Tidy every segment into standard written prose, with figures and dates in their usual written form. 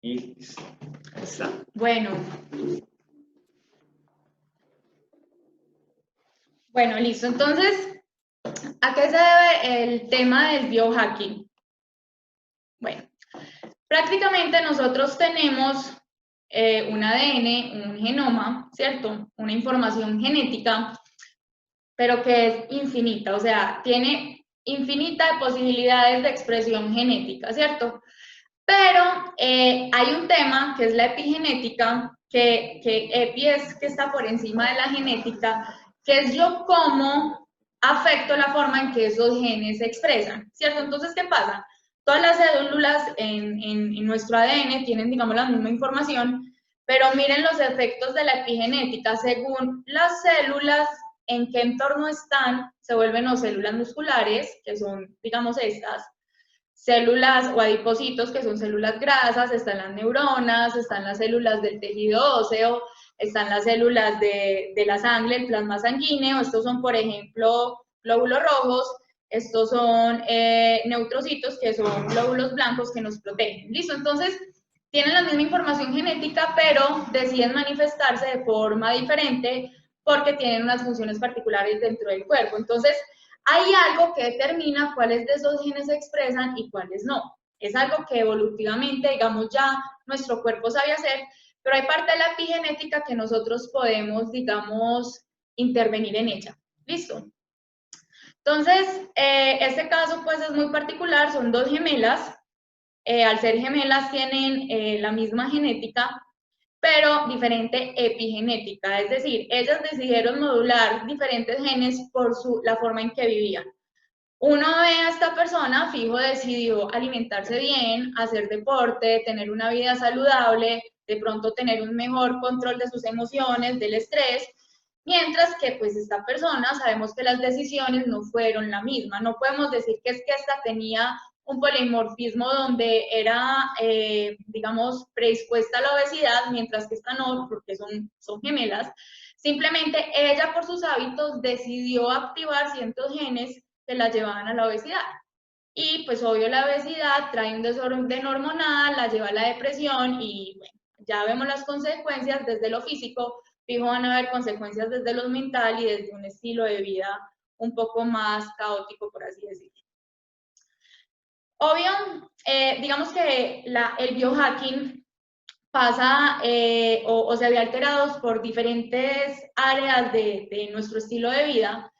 Y listo. Está. Bueno. Bueno, listo. Entonces, ¿a qué se debe el tema del biohacking? Bueno, prácticamente nosotros tenemos un ADN, un genoma, ¿cierto? Una información genética, pero que es infinita, o sea, tiene infinita de posibilidades de expresión genética, ¿cierto? Pero hay un tema que es la epigenética, que epi es que está por encima de la genética, que es yo cómo afecto la forma en que esos genes se expresan, ¿cierto? Entonces, ¿qué pasa? Todas las células en nuestro ADN tienen, digamos, la misma información, pero miren los efectos de la epigenética. Según las células, en qué entorno están, se vuelven o células musculares, que son, digamos, estas, células o adipocitos, que son células grasas, están las neuronas, están las células del tejido óseo, están las células de la sangre, el plasma sanguíneo, estos son, por ejemplo, glóbulos rojos, estos son neutrocitos, que son glóbulos blancos que nos protegen. ¿Listo? Entonces, tienen la misma información genética, pero deciden manifestarse de forma diferente porque tienen unas funciones particulares dentro del cuerpo. Entonces, hay algo que determina cuáles de esos genes se expresan y cuáles no. Es algo que evolutivamente, digamos, ya nuestro cuerpo sabe hacer, pero hay parte de la epigenética que nosotros podemos, digamos, intervenir en ella. ¿Listo? Entonces, este caso pues es muy particular, son dos gemelas. Al ser gemelas tienen la misma genética, pero diferente epigenética, es decir, ellas decidieron modular diferentes genes por la forma en que vivían. Uno ve a esta persona, fijo, decidió alimentarse bien, hacer deporte, tener una vida saludable, de pronto tener un mejor control de sus emociones, del estrés, mientras que pues esta persona sabemos que las decisiones no fueron la misma. No podemos decir que es que esta tenía un polimorfismo donde era, digamos, predispuesta a la obesidad, mientras que esta no, porque son gemelas. Simplemente ella por sus hábitos decidió activar ciertos genes que la llevaban a la obesidad. Y pues obvio la obesidad trae un desorden hormonal, la lleva a la depresión y bueno, ya vemos las consecuencias desde lo físico, fijo van a haber consecuencias desde lo mental y desde un estilo de vida un poco más caótico, por así decirlo. Obvio, digamos que el biohacking pasa o se ve alterados por diferentes áreas de nuestro estilo de vida.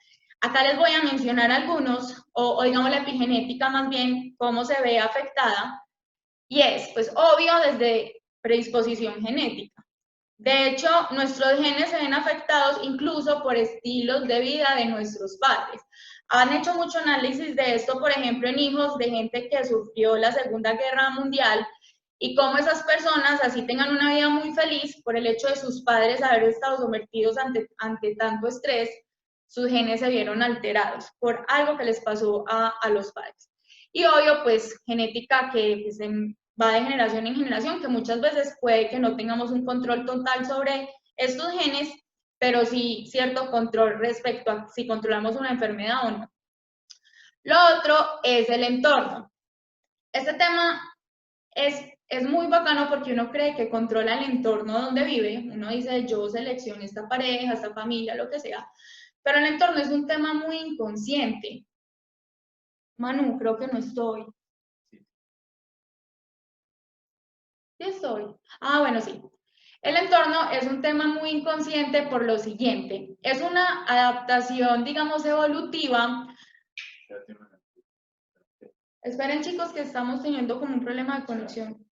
Acá les voy a mencionar algunos, o digamos la epigenética más bien, cómo se ve afectada, y es, pues obvio, desde predisposición genética. De hecho, nuestros genes se ven afectados incluso por estilos de vida de nuestros padres. Han hecho mucho análisis de esto, por ejemplo, en hijos de gente que sufrió la Segunda Guerra Mundial y cómo esas personas así tengan una vida muy feliz por el hecho de sus padres haber estado sometidos ante tanto estrés, sus genes se vieron alterados por algo que les pasó a los padres. Y obvio, pues genética que pues, va de generación en generación, que muchas veces puede que no tengamos un control total sobre estos genes, pero sí cierto control respecto a si controlamos una enfermedad o no. Lo otro es el entorno. Este tema es muy bacano porque uno cree que controla el entorno donde vive. Uno dice, yo selecciono esta pareja, esta familia, lo que sea. Pero el entorno es un tema muy inconsciente. Manu, creo que no estoy. ¿Sí estoy? Ah, bueno, sí. El entorno es un tema muy inconsciente por lo siguiente. Es una adaptación, digamos, evolutiva. Esperen, chicos, que estamos teniendo como un problema de conexión.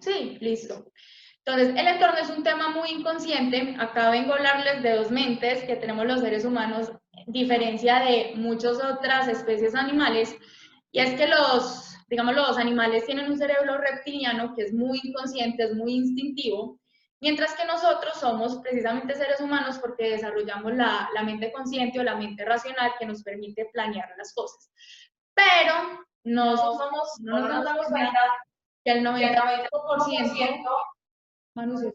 Sí, listo. Entonces, el entorno es un tema muy inconsciente. Acá vengo a hablarles de dos mentes que tenemos los seres humanos, diferencia de muchas otras especies animales, y es que digamos, los animales tienen un cerebro reptiliano que es muy inconsciente, es muy instintivo, mientras que nosotros somos precisamente seres humanos porque desarrollamos la mente consciente o la mente racional que nos permite planear las cosas. Pero no nos damos cuenta que el 95%, Manu,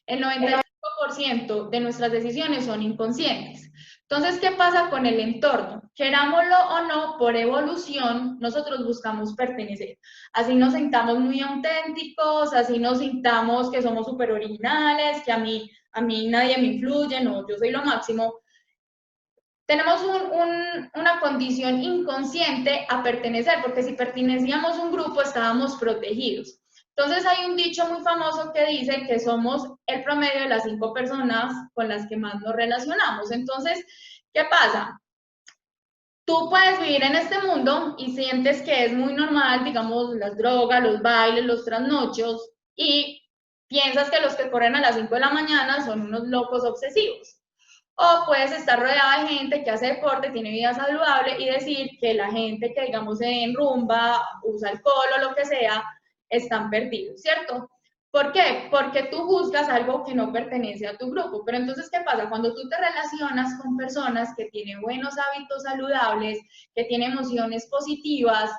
el 95% 90% de nuestras decisiones son inconscientes. Entonces, ¿qué pasa con el entorno? Querámoslo o no, por evolución, nosotros buscamos pertenecer. Así nos sintamos muy auténticos, así nos sintamos que somos súper originales, que a mí nadie me influye, no, yo soy lo máximo. Tenemos una condición inconsciente a pertenecer, porque si pertenecíamos a un grupo estábamos protegidos. Entonces hay un dicho muy famoso que dice que somos el promedio de las 5 personas con las que más nos relacionamos. Entonces, ¿qué pasa? Tú puedes vivir en este mundo y sientes que es muy normal, digamos, las drogas, los bailes, los trasnochos, y piensas que los que corren a las 5 de la mañana son unos locos obsesivos. O puedes estar rodeada de gente que hace deporte, tiene vida saludable y decir que la gente que, digamos, en rumba, usa alcohol o lo que sea, están perdidos, ¿cierto? ¿Por qué? Porque tú juzgas algo que no pertenece a tu grupo. Pero entonces, ¿qué pasa? Cuando tú te relacionas con personas que tienen buenos hábitos saludables, que tienen emociones positivas,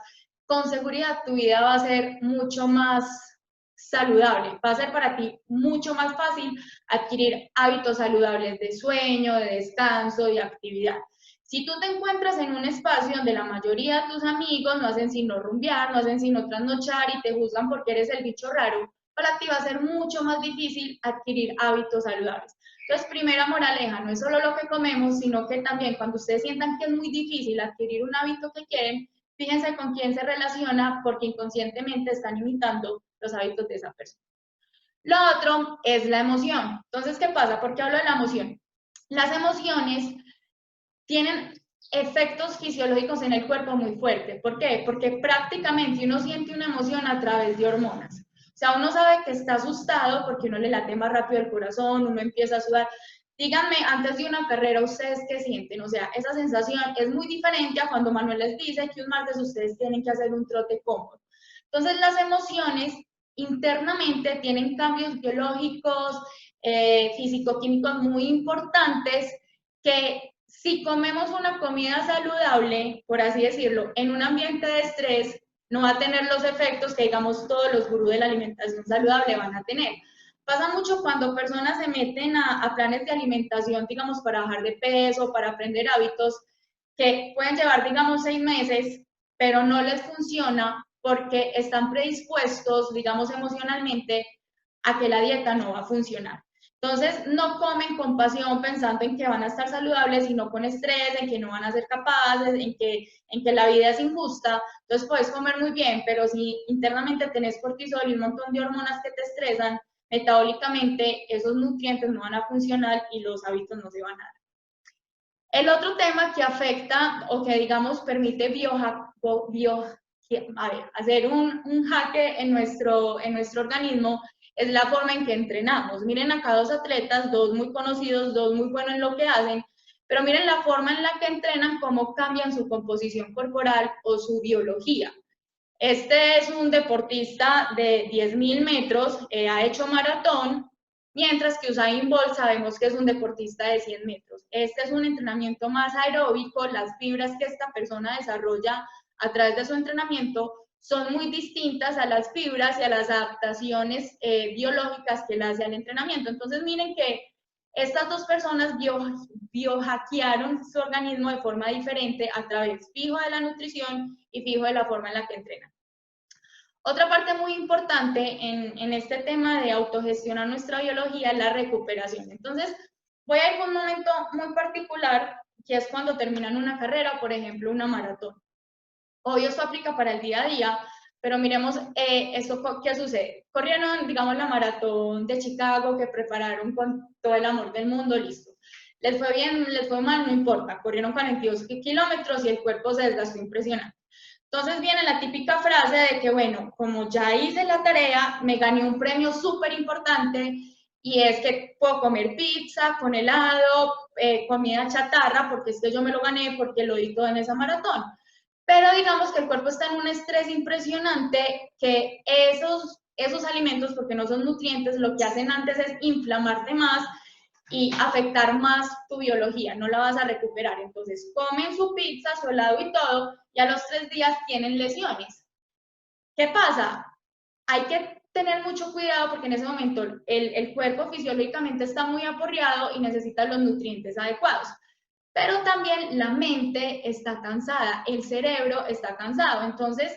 con seguridad tu vida va a ser mucho más saludable, va a ser para ti mucho más fácil adquirir hábitos saludables de sueño, de descanso, de actividad. Si tú te encuentras en un espacio donde la mayoría de tus amigos no hacen sino rumbear, no hacen sino trasnochar y te juzgan porque eres el bicho raro, para ti va a ser mucho más difícil adquirir hábitos saludables. Entonces, primera moraleja, no es solo lo que comemos, sino que también cuando ustedes sientan que es muy difícil adquirir un hábito que quieren, fíjense con quién se relaciona porque inconscientemente están imitando los hábitos de esa persona. Lo otro es la emoción. Entonces, ¿qué pasa? ¿Por qué hablo de la emoción? Las emociones tienen efectos fisiológicos en el cuerpo muy fuertes. ¿Por qué? Porque prácticamente uno siente una emoción a través de hormonas. O sea, uno sabe que está asustado porque uno le late más rápido el corazón, uno empieza a sudar. Díganme, antes de una carrera, ¿ustedes qué sienten? O sea, esa sensación es muy diferente a cuando Manuel les dice que un martes ustedes tienen que hacer un trote cómodo. Entonces, las emociones internamente tienen cambios biológicos, físico-químicos muy importantes que si comemos una comida saludable, por así decirlo, en un ambiente de estrés, no va a tener los efectos que, digamos, todos los gurús de la alimentación saludable van a tener. Pasa mucho cuando personas se meten a planes de alimentación, digamos, para bajar de peso, para aprender hábitos, que pueden llevar, digamos, 6 meses, pero no les funciona porque están predispuestos, digamos, emocionalmente a que la dieta no va a funcionar. Entonces, no comen con pasión pensando en que van a estar saludables, sino con estrés, en que no van a ser capaces, en que la vida es injusta. Entonces, puedes comer muy bien, pero si internamente tenés cortisol y un montón de hormonas que te estresan, metabólicamente esos nutrientes no van a funcionar y los hábitos no se van a dar. El otro tema que afecta o que, digamos, permite hacer un jaque en nuestro organismo es la forma en que entrenamos. Miren acá 2 atletas, 2 muy conocidos, 2 muy buenos en lo que hacen, pero miren la forma en la que entrenan, cómo cambian su composición corporal o su biología. Este es un deportista de 10.000 metros, ha hecho maratón, mientras que Usain Bolt sabemos que es un deportista de 100 metros. Este es un entrenamiento más aeróbico, las fibras que esta persona desarrolla a través de su entrenamiento son muy distintas a las fibras y a las adaptaciones biológicas que le hace al entrenamiento. Entonces miren que estas 2 personas biohackearon su organismo de forma diferente a través fijo de la nutrición y fijo de la forma en la que entrenan. Otra parte muy importante en este tema de autogestionar nuestra biología es la recuperación. Entonces, voy a ir con un momento muy particular, que es cuando terminan una carrera, por ejemplo, una maratón. Obvio, esto aplica para el día a día, pero miremos esto, ¿qué sucede? Corrieron, digamos, la maratón de Chicago, que prepararon con todo el amor del mundo, listo. Les fue bien, les fue mal, no importa. Corrieron 42 kilómetros y el cuerpo se desgastó impresionante. Entonces viene la típica frase de que, bueno, como ya hice la tarea, me gané un premio súper importante y es que puedo comer pizza con helado, comida chatarra, porque es que yo me lo gané porque lo di todo en esa maratón. Pero digamos que el cuerpo está en un estrés impresionante que esos alimentos, porque no son nutrientes, lo que hacen antes es inflamarte más y afectar más tu biología, no la vas a recuperar. Entonces comen su pizza, su helado y todo, y a los 3 días tienen lesiones. ¿Qué pasa? Hay que tener mucho cuidado porque en ese momento el cuerpo fisiológicamente está muy aporreado y necesita los nutrientes adecuados. Pero también la mente está cansada, el cerebro está cansado. Entonces,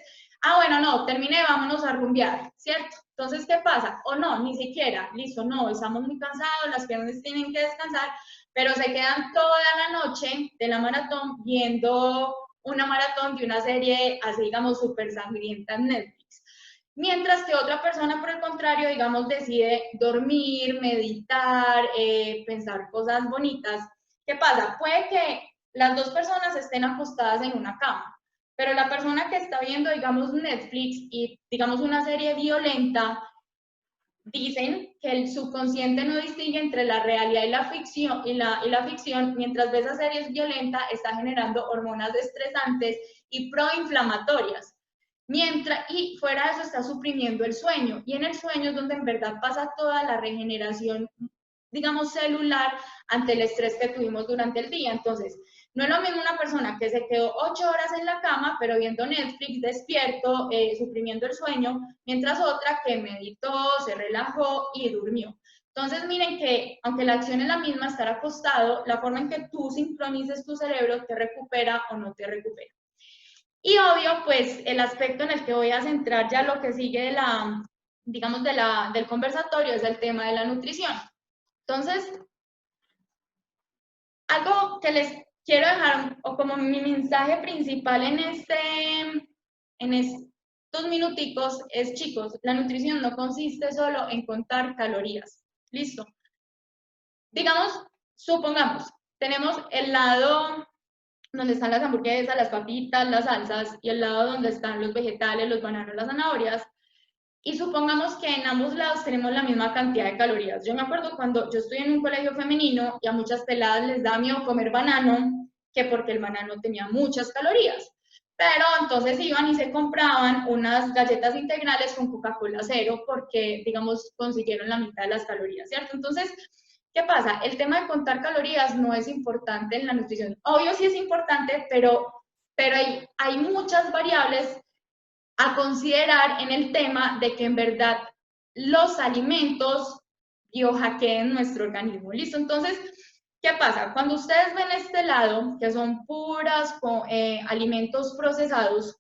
bueno, no, terminé, vámonos a rumbear, ¿cierto? Entonces, ¿qué pasa? O no, ni siquiera, listo, no, estamos muy cansados, las piernas tienen que descansar, pero se quedan toda la noche de la maratón viendo una maratón de una serie así, digamos, súper sangrienta en Netflix. Mientras que otra persona, por el contrario, digamos, decide dormir, meditar, pensar cosas bonitas. ¿Qué pasa? Puede que las dos personas estén acostadas en una cama, pero la persona que está viendo, digamos, Netflix y, digamos, una serie violenta, dicen que el subconsciente no distingue entre la realidad y la ficción, mientras ve esa serie violenta, está generando hormonas estresantes y proinflamatorias. Y fuera de eso está suprimiendo el sueño, y en el sueño es donde en verdad pasa toda la regeneración, digamos, celular ante el estrés que tuvimos durante el día. Entonces, no es lo mismo una persona que se quedó 8 horas en la cama, pero viendo Netflix, despierto, suprimiendo el sueño, mientras otra que meditó, se relajó y durmió. Entonces, miren que, aunque la acción es la misma, estar acostado, la forma en que tú sincronices tu cerebro te recupera o no te recupera. Y obvio, pues, el aspecto en el que voy a centrar ya lo que sigue de digamos, del conversatorio es el tema de la nutrición. Entonces, algo que les quiero dejar, o como mi mensaje principal en estos minuticos es, chicos, la nutrición no consiste solo en contar calorías. ¿Listo? Digamos, supongamos, tenemos el lado donde están las hamburguesas, las papitas, las salsas, y el lado donde están los vegetales, los bananos, las zanahorias. Y supongamos que en ambos lados tenemos la misma cantidad de calorías. Yo me acuerdo cuando yo estuve en un colegio femenino y a muchas peladas les da miedo comer banano, que porque el banano tenía muchas calorías. Pero entonces iban y se compraban unas galletas integrales con Coca-Cola cero porque, digamos, consiguieron la mitad de las calorías, ¿cierto? Entonces, ¿qué pasa? El tema de contar calorías no es importante en la nutrición. Obvio sí es importante, pero hay muchas variables a considerar en el tema de que en verdad los alimentos biohackeen nuestro organismo. ¿Listo? Entonces, ¿qué pasa? Cuando ustedes ven este lado, que son puras alimentos procesados,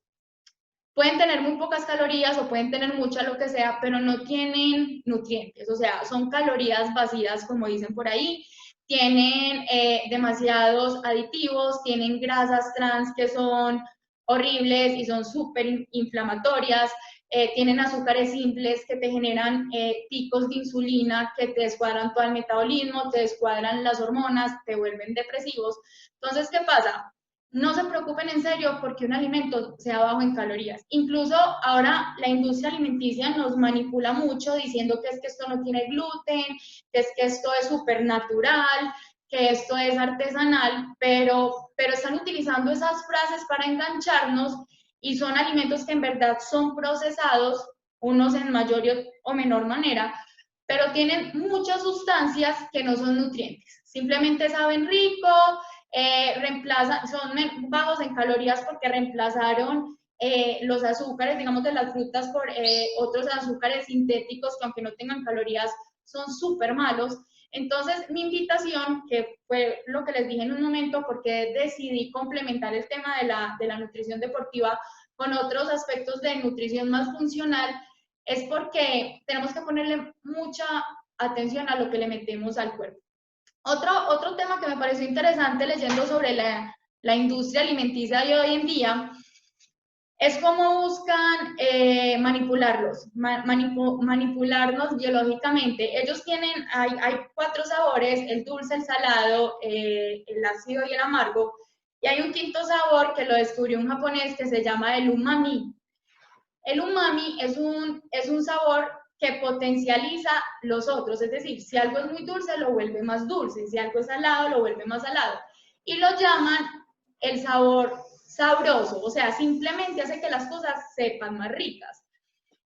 pueden tener muy pocas calorías o pueden tener muchas, lo que sea, pero no tienen nutrientes, o sea, son calorías vacías, como dicen por ahí, tienen demasiados aditivos, tienen grasas trans que son horribles y son súper inflamatorias, tienen azúcares simples que te generan picos de insulina que te descuadran todo el metabolismo, te descuadran las hormonas, te vuelven depresivos. Entonces, ¿qué pasa? No se preocupen en serio porque un alimento sea bajo en calorías. Incluso ahora la industria alimenticia nos manipula mucho diciendo que es que esto no tiene gluten, que es que esto es súper natural, que esto es artesanal, pero están utilizando esas frases para engancharnos y son alimentos que en verdad son procesados, unos en mayor o menor manera, pero tienen muchas sustancias que no son nutrientes. Simplemente saben rico, son bajos en calorías porque reemplazaron los azúcares, digamos, de las frutas por otros azúcares sintéticos que aunque no tengan calorías son súper malos. Entonces, mi invitación, que fue lo que les dije en un momento, porque decidí complementar el tema de la nutrición deportiva con otros aspectos de nutrición más funcional, es porque tenemos que ponerle mucha atención a lo que le metemos al cuerpo. Otro tema que me pareció interesante leyendo sobre la industria alimenticia de hoy en día es cómo buscan manipularnos biológicamente. Ellos tienen, hay 4 sabores, el dulce, el salado, el ácido y el amargo, y hay un quinto sabor que lo descubrió un japonés que se llama el umami. El umami es un sabor que potencializa los otros, es decir, si algo es muy dulce, lo vuelve más dulce, si algo es salado, lo vuelve más salado. Y lo llaman el sabor sabroso, o sea, simplemente hace que las cosas sepan más ricas.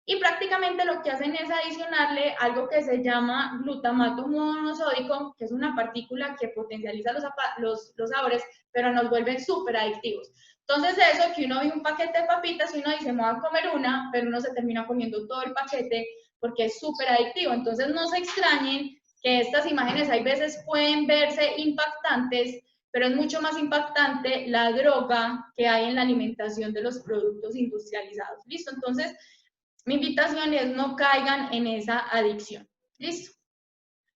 Y prácticamente lo que hacen es adicionarle algo que se llama glutamato monosódico, que es una partícula que potencializa los sabores, pero nos vuelven súper adictivos. Entonces eso, que uno ve un paquete de papitas y uno dice, me voy a comer una, pero uno se termina comiendo todo el paquete porque es súper adictivo. Entonces no se extrañen que estas imágenes hay veces pueden verse impactantes, pero es mucho más impactante la droga que hay en la alimentación de los productos industrializados. ¿Listo? Entonces, mi invitación es no caigan en esa adicción. ¿Listo?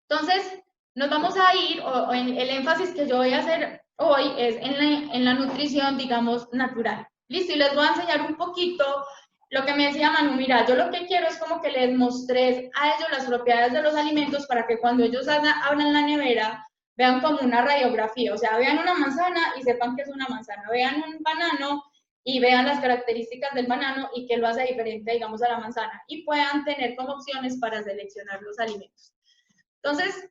Entonces, nos vamos a ir, o en el énfasis que yo voy a hacer hoy es en la nutrición, digamos, natural. ¿Listo? Y les voy a enseñar un poquito lo que me decía Manu. Mira, yo lo que quiero es como que les mostré a ellos las propiedades de los alimentos para que cuando ellos abran la nevera, vean como una radiografía, o sea, vean una manzana y sepan que es una manzana, vean un banano y vean las características del banano y qué lo hace diferente, digamos, a la manzana, y puedan tener como opciones para seleccionar los alimentos. Entonces,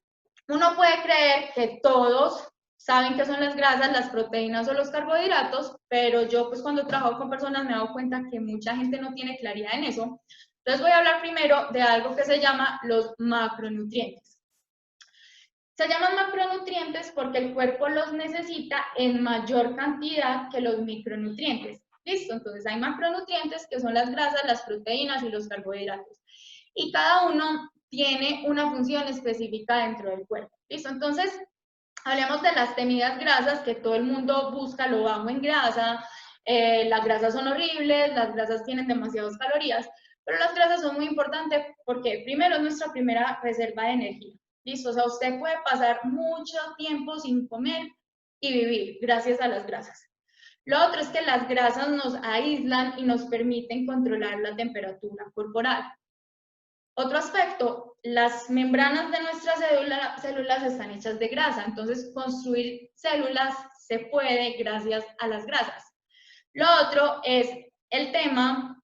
uno puede creer que todos saben qué son las grasas, las proteínas o los carbohidratos, pero yo pues cuando trabajo con personas me he dado cuenta que mucha gente no tiene claridad en eso. Entonces voy a hablar primero de algo que se llama los macronutrientes. Se llaman macronutrientes porque el cuerpo los necesita en mayor cantidad que los micronutrientes. ¿Listo? Entonces hay macronutrientes que son las grasas, las proteínas y los carbohidratos. Y cada uno tiene una función específica dentro del cuerpo. ¿Listo? Entonces, hablemos de las temidas grasas, que todo el mundo busca lo bajo en grasa. Las grasas son horribles, las grasas tienen demasiadas calorías, pero las grasas son muy importantes porque primero es nuestra primera reserva de energía. ¿Listo? O sea, usted puede pasar mucho tiempo sin comer y vivir gracias a las grasas. Lo otro es que las grasas nos aíslan y nos permiten controlar la temperatura corporal. Otro aspecto, las membranas de nuestras células están hechas de grasa, entonces construir células se puede gracias a las grasas. Lo otro es el tema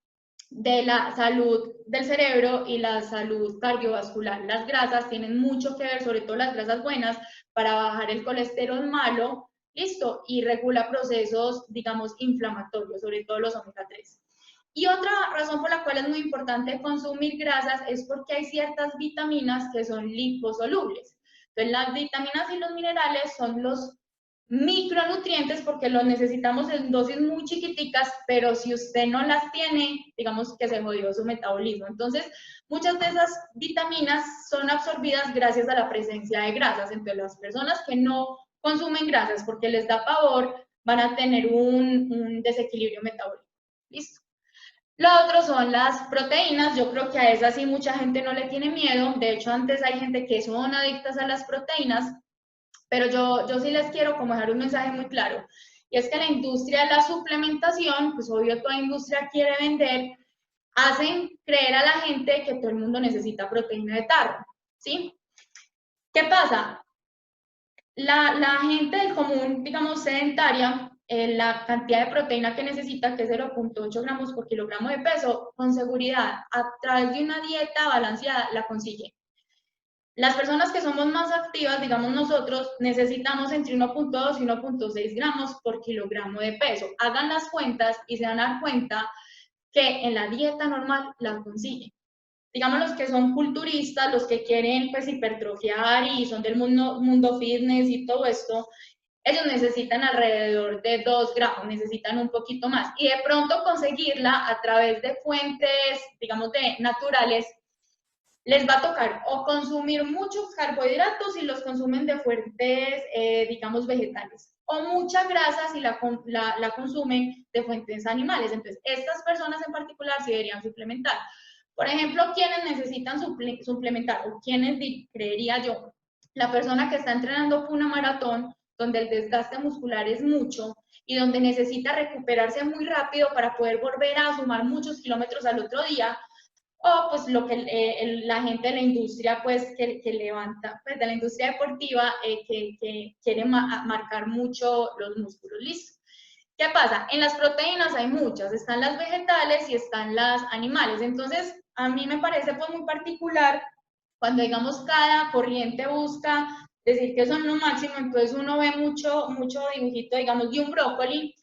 de la salud del cerebro y la salud cardiovascular. Las grasas tienen mucho que ver, sobre todo las grasas buenas, para bajar el colesterol malo, listo, y regula procesos, digamos, inflamatorios, sobre todo los omega 3. Y otra razón por la cual es muy importante consumir grasas es porque hay ciertas vitaminas que son liposolubles. Entonces, las vitaminas y los minerales son los micronutrientes porque los necesitamos en dosis muy chiquiticas, pero si usted no las tiene, digamos que se jodió su metabolismo. Entonces, muchas de esas vitaminas son absorbidas gracias a la presencia de grasas. Entonces, las personas que no consumen grasas porque les da pavor van a tener un desequilibrio metabólico. ¿Listo? Lo otro son las proteínas. Yo creo que a esas sí mucha gente no le tiene miedo. De hecho, antes hay gente que son adictas a las proteínas, pero yo sí les quiero como dejar un mensaje muy claro. Y es que la industria de la suplementación, pues obvio toda industria quiere vender, hacen creer a la gente que todo el mundo necesita proteína de tarro, ¿sí? ¿Qué pasa? La gente del común, digamos, sedentaria, la cantidad de proteína que necesita, que es 0,8 gramos por kilogramo de peso, con seguridad, a través de una dieta balanceada, la consigue. Las personas que somos más activas, digamos nosotros, necesitamos entre 1,2 y 1,6 gramos por kilogramo de peso. Hagan las cuentas y se van a dar cuenta que en la dieta normal la consiguen. Digamos los que son culturistas, los que quieren pues hipertrofiar y son del mundo fitness y todo esto, ellos necesitan alrededor de 2 gramos, necesitan un poquito más. Y de pronto conseguirla a través de fuentes, digamos, naturales, les va a tocar o consumir muchos carbohidratos si los consumen de fuentes, digamos, vegetales, o mucha grasa si la consumen de fuentes animales. Entonces, estas personas en particular sí deberían suplementar. Por ejemplo, quienes necesitan suplementar, o quienes, creería yo, la persona que está entrenando por una maratón, donde el desgaste muscular es mucho y donde necesita recuperarse muy rápido para poder volver a sumar muchos kilómetros al otro día, o pues lo que la gente de la industria pues que levanta, pues de la industria deportiva que quiere marcar mucho los músculos. Listo. ¿Qué pasa? En las proteínas hay muchas, están las vegetales y están las animales. Entonces, a mí me parece pues muy particular cuando digamos cada corriente busca decir que son lo máximo, entonces uno ve mucho dibujito, digamos, de un brócoli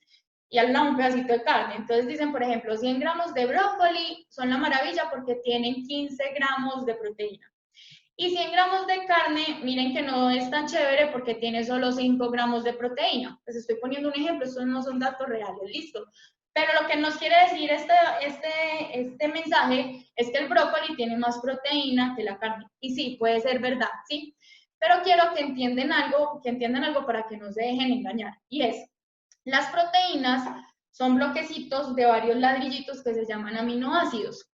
y al lado un pedacito de carne. Entonces dicen, por ejemplo, 100 gramos de brócoli son la maravilla porque tienen 15 gramos de proteína. Y 100 gramos de carne, miren que no es tan chévere porque tiene solo 5 gramos de proteína. Les estoy poniendo un ejemplo, estos no son datos reales, listo. Pero lo que nos quiere decir este mensaje es que el brócoli tiene más proteína que la carne. Y sí, puede ser verdad, ¿sí? Pero quiero que entiendan algo para que no se dejen engañar. Y es, las proteínas son bloquecitos de varios ladrillitos que se llaman aminoácidos.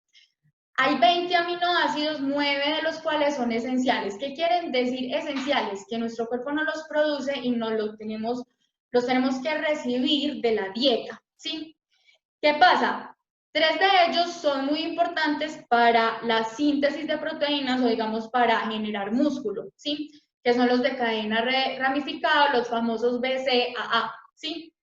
Hay 20 aminoácidos, 9 de los cuales son esenciales. ¿Qué quieren decir esenciales? Que nuestro cuerpo no los produce y no los tenemos que recibir de la dieta, ¿sí? ¿Qué pasa? 3 de ellos son muy importantes para la síntesis de proteínas o digamos para generar músculo, ¿sí? Que son los de cadena ramificada, los famosos BCAA, ¿sí?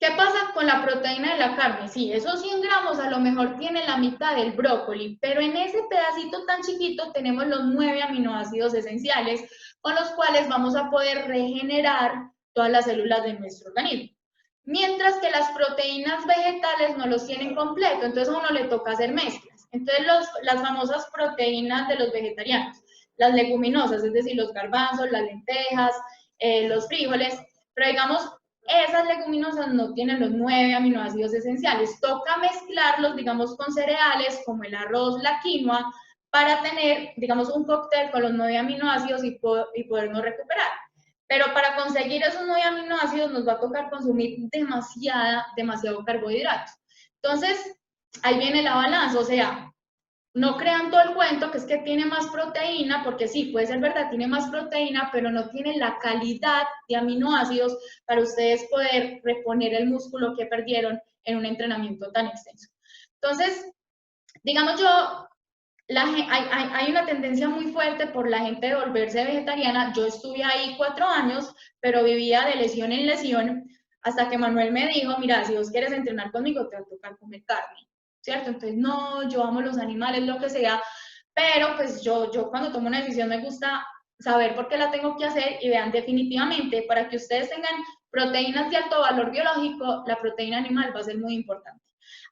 ¿Qué pasa con la proteína de la carne? Sí, esos 100 gramos a lo mejor tienen la mitad del brócoli, pero en ese pedacito tan chiquito tenemos los 9 aminoácidos esenciales con los cuales vamos a poder regenerar todas las células de nuestro organismo. Mientras que las proteínas vegetales no los tienen completo, entonces a uno le toca hacer mezclas. Entonces las famosas proteínas de los vegetarianos, las leguminosas, es decir, los garbanzos, las lentejas, los frijoles, pero digamos, esas leguminosas no tienen los 9 aminoácidos esenciales. Toca mezclarlos, digamos, con cereales como el arroz, la quinoa, para tener, digamos, un cóctel con los 9 aminoácidos y podernos recuperar. Pero para conseguir esos 9 aminoácidos nos va a tocar consumir demasiado carbohidratos. Entonces, ahí viene la balanza, o sea, no crean todo el cuento que es que tiene más proteína, porque sí, puede ser verdad, tiene más proteína, pero no tiene la calidad de aminoácidos para ustedes poder reponer el músculo que perdieron en un entrenamiento tan extenso. Entonces, digamos hay una tendencia muy fuerte por la gente de volverse vegetariana. Yo estuve ahí 4 años, pero vivía de lesión en lesión, hasta que Manuel me dijo, mira, si vos quieres entrenar conmigo, te va a tocar comer carne. ¿Cierto? Entonces, no, yo amo los animales, lo que sea, pero pues yo cuando tomo una decisión me gusta saber por qué la tengo que hacer y vean, definitivamente, para que ustedes tengan proteínas de alto valor biológico, la proteína animal va a ser muy importante.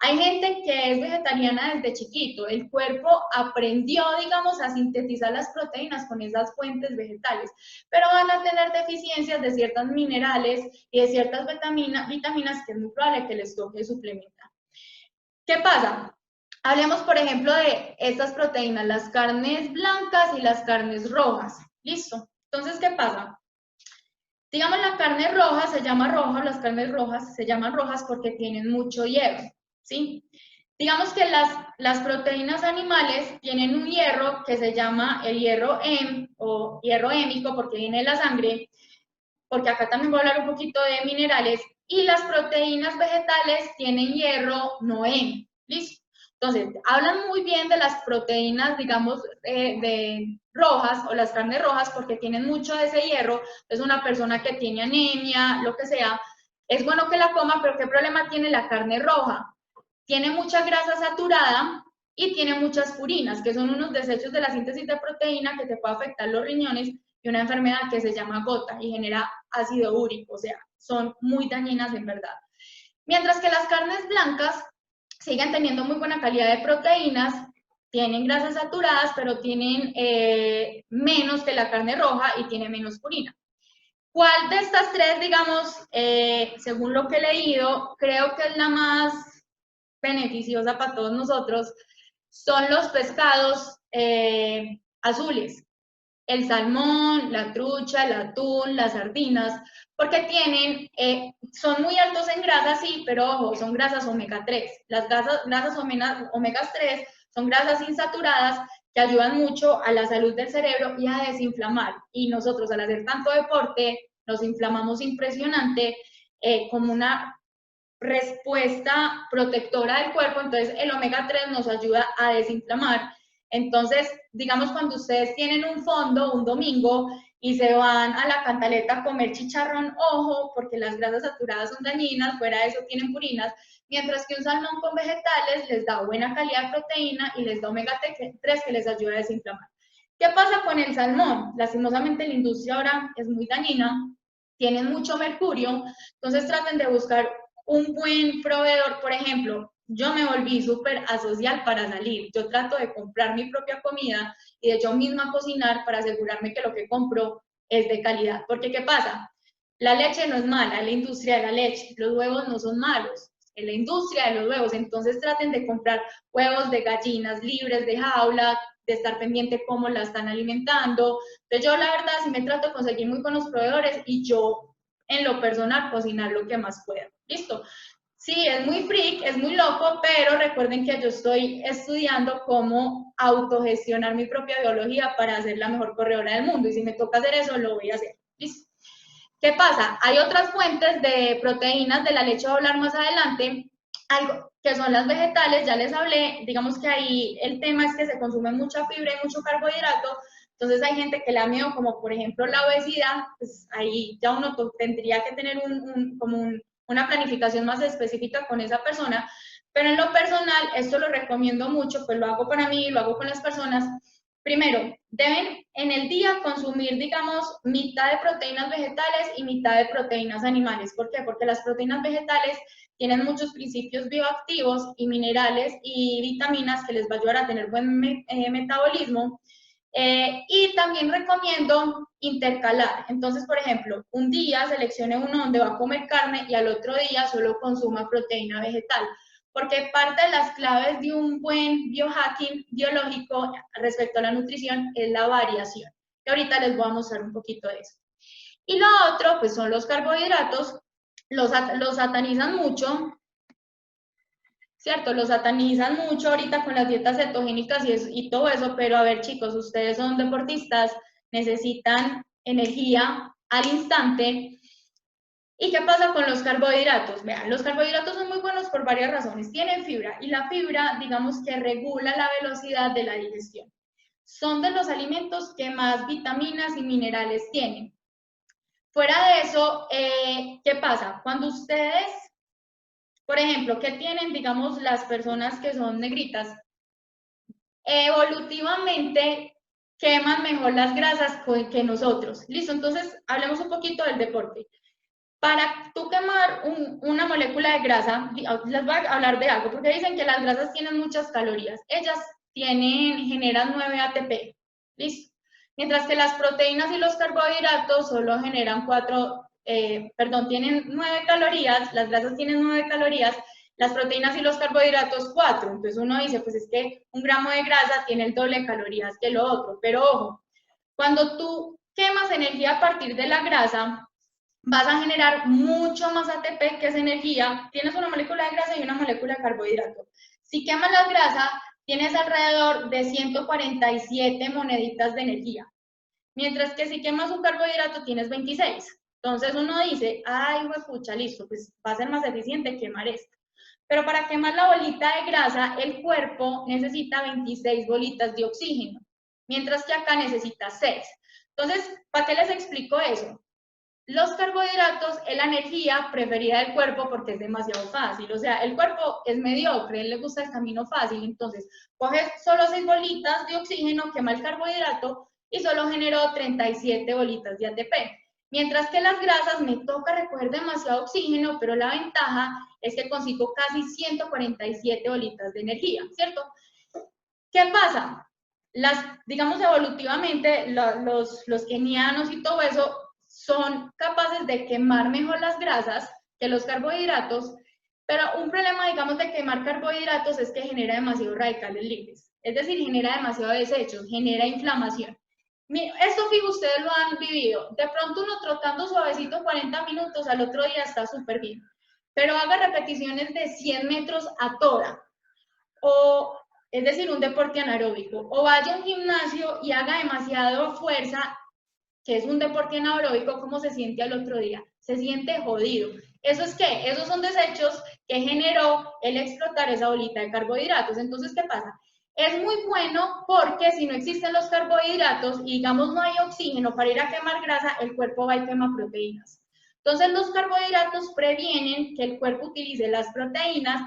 Hay gente que es vegetariana desde chiquito, el cuerpo aprendió, digamos, a sintetizar las proteínas con esas fuentes vegetales, pero van a tener deficiencias de ciertos minerales y de ciertas vitaminas que es muy probable que les toque suplementar. ¿Qué pasa? Hablemos, por ejemplo, de estas proteínas, las carnes blancas y las carnes rojas. ¿Listo? Entonces, ¿qué pasa? Digamos, la carne roja se llama roja, las carnes rojas se llaman rojas porque tienen mucho hierro, ¿sí? Digamos que las proteínas animales tienen un hierro que se llama el hierro Hem o hierro hémico porque viene de la sangre, porque acá también voy a hablar un poquito de minerales, y las proteínas vegetales tienen hierro no Hem, ¿listo? Entonces, hablan muy bien de las proteínas, digamos, de rojas o las carnes rojas porque tienen mucho de ese hierro. Es una persona que tiene anemia, lo que sea, es bueno que la coma, pero ¿qué problema tiene la carne roja? Tiene mucha grasa saturada y tiene muchas purinas, que son unos desechos de la síntesis de proteína que te puede afectar los riñones y una enfermedad que se llama gota y genera ácido úrico, o sea, son muy dañinas en verdad. Mientras que las carnes blancas siguen teniendo muy buena calidad de proteínas, tienen grasas saturadas, pero tienen menos que la carne roja y tiene menos purina. ¿Cuál de estas tres, digamos, según lo que he leído, creo que es la más beneficiosa para todos nosotros? Son los pescados azules, el salmón, la trucha, el atún, las sardinas, porque son muy altos en grasas, sí, pero ojo, son grasas omega 3. Las grasas omega 3 son grasas insaturadas que ayudan mucho a la salud del cerebro y a desinflamar. Y nosotros al hacer tanto deporte nos inflamamos impresionante como una respuesta protectora del cuerpo, entonces el omega 3 nos ayuda a desinflamar. Entonces, digamos, cuando ustedes tienen un fondo un domingo y se van a la Cantaleta a comer chicharrón, ojo, porque las grasas saturadas son dañinas, fuera de eso tienen purinas, mientras que un salmón con vegetales les da buena calidad de proteína y les da omega 3 que les ayuda a desinflamar. ¿Qué pasa con el salmón? Lastimosamente la industria ahora es muy dañina, tienen mucho mercurio, entonces traten de buscar un buen proveedor. Por ejemplo, yo me volví súper asocial para salir. Yo trato de comprar mi propia comida y de yo misma cocinar para asegurarme que lo que compro es de calidad. Porque, ¿qué pasa? La leche no es mala, la industria de la leche. Los huevos no son malos. en la industria de los huevos, entonces traten de comprar huevos de gallinas libres de jaula, de estar pendiente cómo la están alimentando. Entonces yo la verdad sí me trato de conseguir muy buenos proveedores y yo en lo personal cocinar lo que más pueda. ¿Listo? Sí, es muy freak, es muy loco, pero recuerden que yo estoy estudiando cómo autogestionar mi propia biología para ser la mejor corredora del mundo y si me toca hacer eso, lo voy a hacer. ¿Listo? ¿Qué pasa? Hay otras fuentes de proteínas de la leche, voy a hablar más adelante, algo que son las vegetales, ya les hablé, digamos que ahí el tema es que se consume mucha fibra y mucho carbohidrato, entonces hay gente que le da miedo, como por ejemplo la obesidad, pues ahí ya uno tendría que tener una planificación más específica con esa persona, pero en lo personal, esto lo recomiendo mucho, pues lo hago para mí, lo hago con las personas. Primero, deben en el día consumir, digamos, mitad de proteínas vegetales y mitad de proteínas animales. ¿Por qué? Porque las proteínas vegetales tienen muchos principios bioactivos y minerales y vitaminas que les va a ayudar a tener buen metabolismo. Y también recomiendo intercalar. Entonces, por ejemplo, un día seleccione uno donde va a comer carne y al otro día solo consuma proteína vegetal. Porque parte de las claves de un buen biohacking biológico respecto a la nutrición es la variación. Y ahorita les voy a mostrar un poquito de eso. Y lo otro, pues son los carbohidratos. Los satanizan mucho, ¿cierto? Los satanizan mucho ahorita con las dietas cetogénicas y todo eso, pero a ver chicos, ustedes son deportistas, necesitan energía al instante. ¿Y qué pasa con los carbohidratos? Vean, los carbohidratos son muy buenos por varias razones. Tienen fibra y la fibra, digamos que regula la velocidad de la digestión. Son de los alimentos que más vitaminas y minerales tienen. Fuera de eso, ¿qué pasa? Cuando ustedes, por ejemplo, ¿qué tienen, digamos, las personas que son negritas? Evolutivamente queman mejor las grasas que nosotros. ¿Listo? Entonces, hablemos un poquito del deporte. Para tú quemar una molécula de grasa, les voy a hablar de algo, porque dicen que las grasas tienen muchas calorías. Ellas generan 9 ATP, ¿listo? Mientras que las proteínas y los carbohidratos solo generan tienen 9 calorías, las grasas tienen 9 calorías, las proteínas y los carbohidratos 4. Entonces uno dice, pues es que un gramo de grasa tiene el doble de calorías que lo otro, pero ojo, cuando tú quemas energía a partir de la grasa, vas a generar mucho más ATP, que es energía. Tienes una molécula de grasa y una molécula de carbohidrato. Si quemas la grasa, tienes alrededor de 147 moneditas de energía. Mientras que si quemas un carbohidrato, tienes 26. Entonces uno dice, ay, pucha, listo, pues va a ser más eficiente quemar esto. Pero para quemar la bolita de grasa, el cuerpo necesita 26 bolitas de oxígeno, mientras que acá necesita 6. Entonces, ¿para qué les explico eso? Los carbohidratos es la energía preferida del cuerpo porque es demasiado fácil. O sea, el cuerpo es mediocre, él le gusta el camino fácil. Entonces, coges solo 6 bolitas de oxígeno, quema el carbohidrato y solo generó 37 bolitas de ATP. Mientras que las grasas me toca recoger demasiado oxígeno, pero la ventaja es que consigo casi 147 bolitas de energía, ¿cierto? ¿Qué pasa? Digamos, evolutivamente, los kenianos y todo eso son capaces de quemar mejor las grasas que los carbohidratos, pero un problema, digamos, de quemar carbohidratos es que genera demasiados radicales libres, es decir, genera demasiados desechos, genera inflamación. Esto, fijo, ustedes lo han vivido. De pronto uno trotando suavecito 40 minutos, al otro día está súper bien, pero haga repeticiones de 100 metros a toda, o es decir, un deporte anaeróbico, o vaya a un gimnasio y haga demasiada fuerza, que es un deporte anaeróbico, ¿cómo se siente al otro día? Se siente jodido. ¿Eso es qué? Esos son desechos que generó el explotar esa bolita de carbohidratos. Entonces, ¿qué pasa? Es muy bueno porque si no existen los carbohidratos y digamos no hay oxígeno para ir a quemar grasa, el cuerpo va y quema proteínas. Entonces, los carbohidratos previenen que el cuerpo utilice las proteínas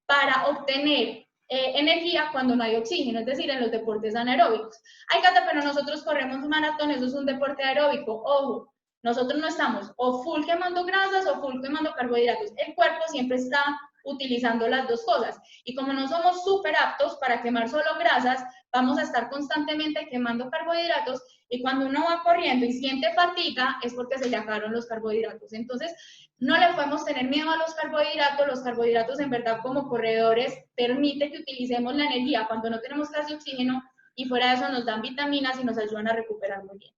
para obtener energía cuando no hay oxígeno, es decir, en los deportes anaeróbicos. Ay, Cata, pero nosotros corremos un maratón, eso es un deporte aeróbico. Ojo, nosotros no estamos o full quemando grasas o full quemando carbohidratos. El cuerpo siempre está utilizando las dos cosas. Y como no somos súper aptos para quemar solo grasas, vamos a estar constantemente quemando carbohidratos y cuando uno va corriendo y siente fatiga es porque se le acabaron los carbohidratos. Entonces, no le podemos tener miedo a los carbohidratos en verdad como corredores permite que utilicemos la energía cuando no tenemos casi oxígeno y fuera de eso nos dan vitaminas y nos ayudan a recuperar muy bien.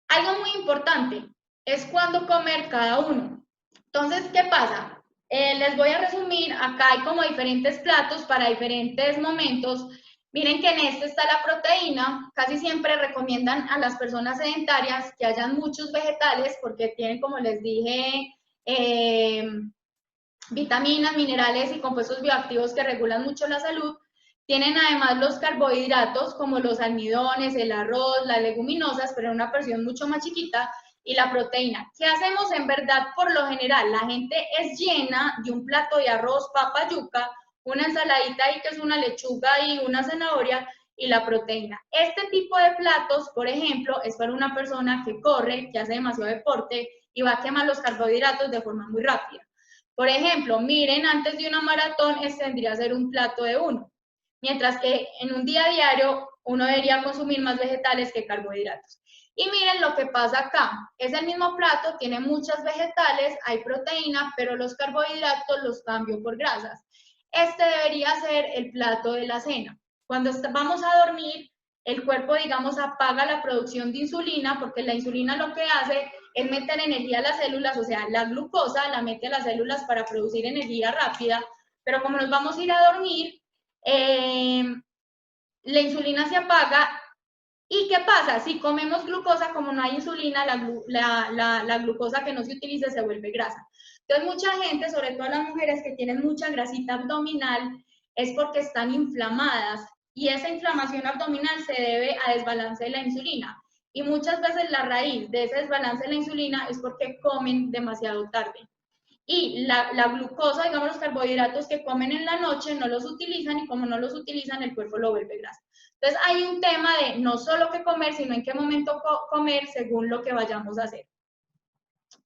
Algo muy importante es cuándo comer cada uno. Entonces, ¿qué pasa? Les voy a resumir, acá hay como diferentes platos para diferentes momentos. Miren que en este está la proteína, casi siempre recomiendan a las personas sedentarias que hayan muchos vegetales porque tienen, como les dije, vitaminas, minerales y compuestos bioactivos que regulan mucho la salud. Tienen además los carbohidratos como los almidones, el arroz, las leguminosas, pero en una porción mucho más chiquita, y la proteína. ¿Qué hacemos en verdad por lo general? La gente es llena de un plato de arroz, papa, yuca, una ensaladita ahí que es una lechuga y una zanahoria, y la proteína. Este tipo de platos, por ejemplo, es para una persona que corre, que hace demasiado deporte y va a quemar los carbohidratos de forma muy rápida. Por ejemplo, miren, antes de una maratón, este tendría que ser un plato de uno, mientras que en un día diario uno debería consumir más vegetales que carbohidratos. Y miren lo que pasa acá, es el mismo plato, tiene muchas vegetales, hay proteína, pero los carbohidratos los cambio por grasas. Este debería ser el plato de la cena. Cuando vamos a dormir, el cuerpo, digamos, apaga la producción de insulina, porque la insulina lo que hace es meter energía a las células, o sea, la glucosa la mete a las células para producir energía rápida, pero como nos vamos a ir a dormir, la insulina se apaga. ¿Y qué pasa? Si comemos glucosa, como no hay insulina, la glucosa que no se utiliza se vuelve grasa. Entonces, mucha gente, sobre todo las mujeres que tienen mucha grasita abdominal, es porque están inflamadas y esa inflamación abdominal se debe a desbalance de la insulina. Y muchas veces la raíz de ese desbalance de la insulina es porque comen demasiado tarde. Y la glucosa, digamos, los carbohidratos que comen en la noche no los utilizan y como no los utilizan, el cuerpo lo vuelve grasa. Entonces, hay un tema de no solo qué comer, sino en qué momento comer según lo que vayamos a hacer.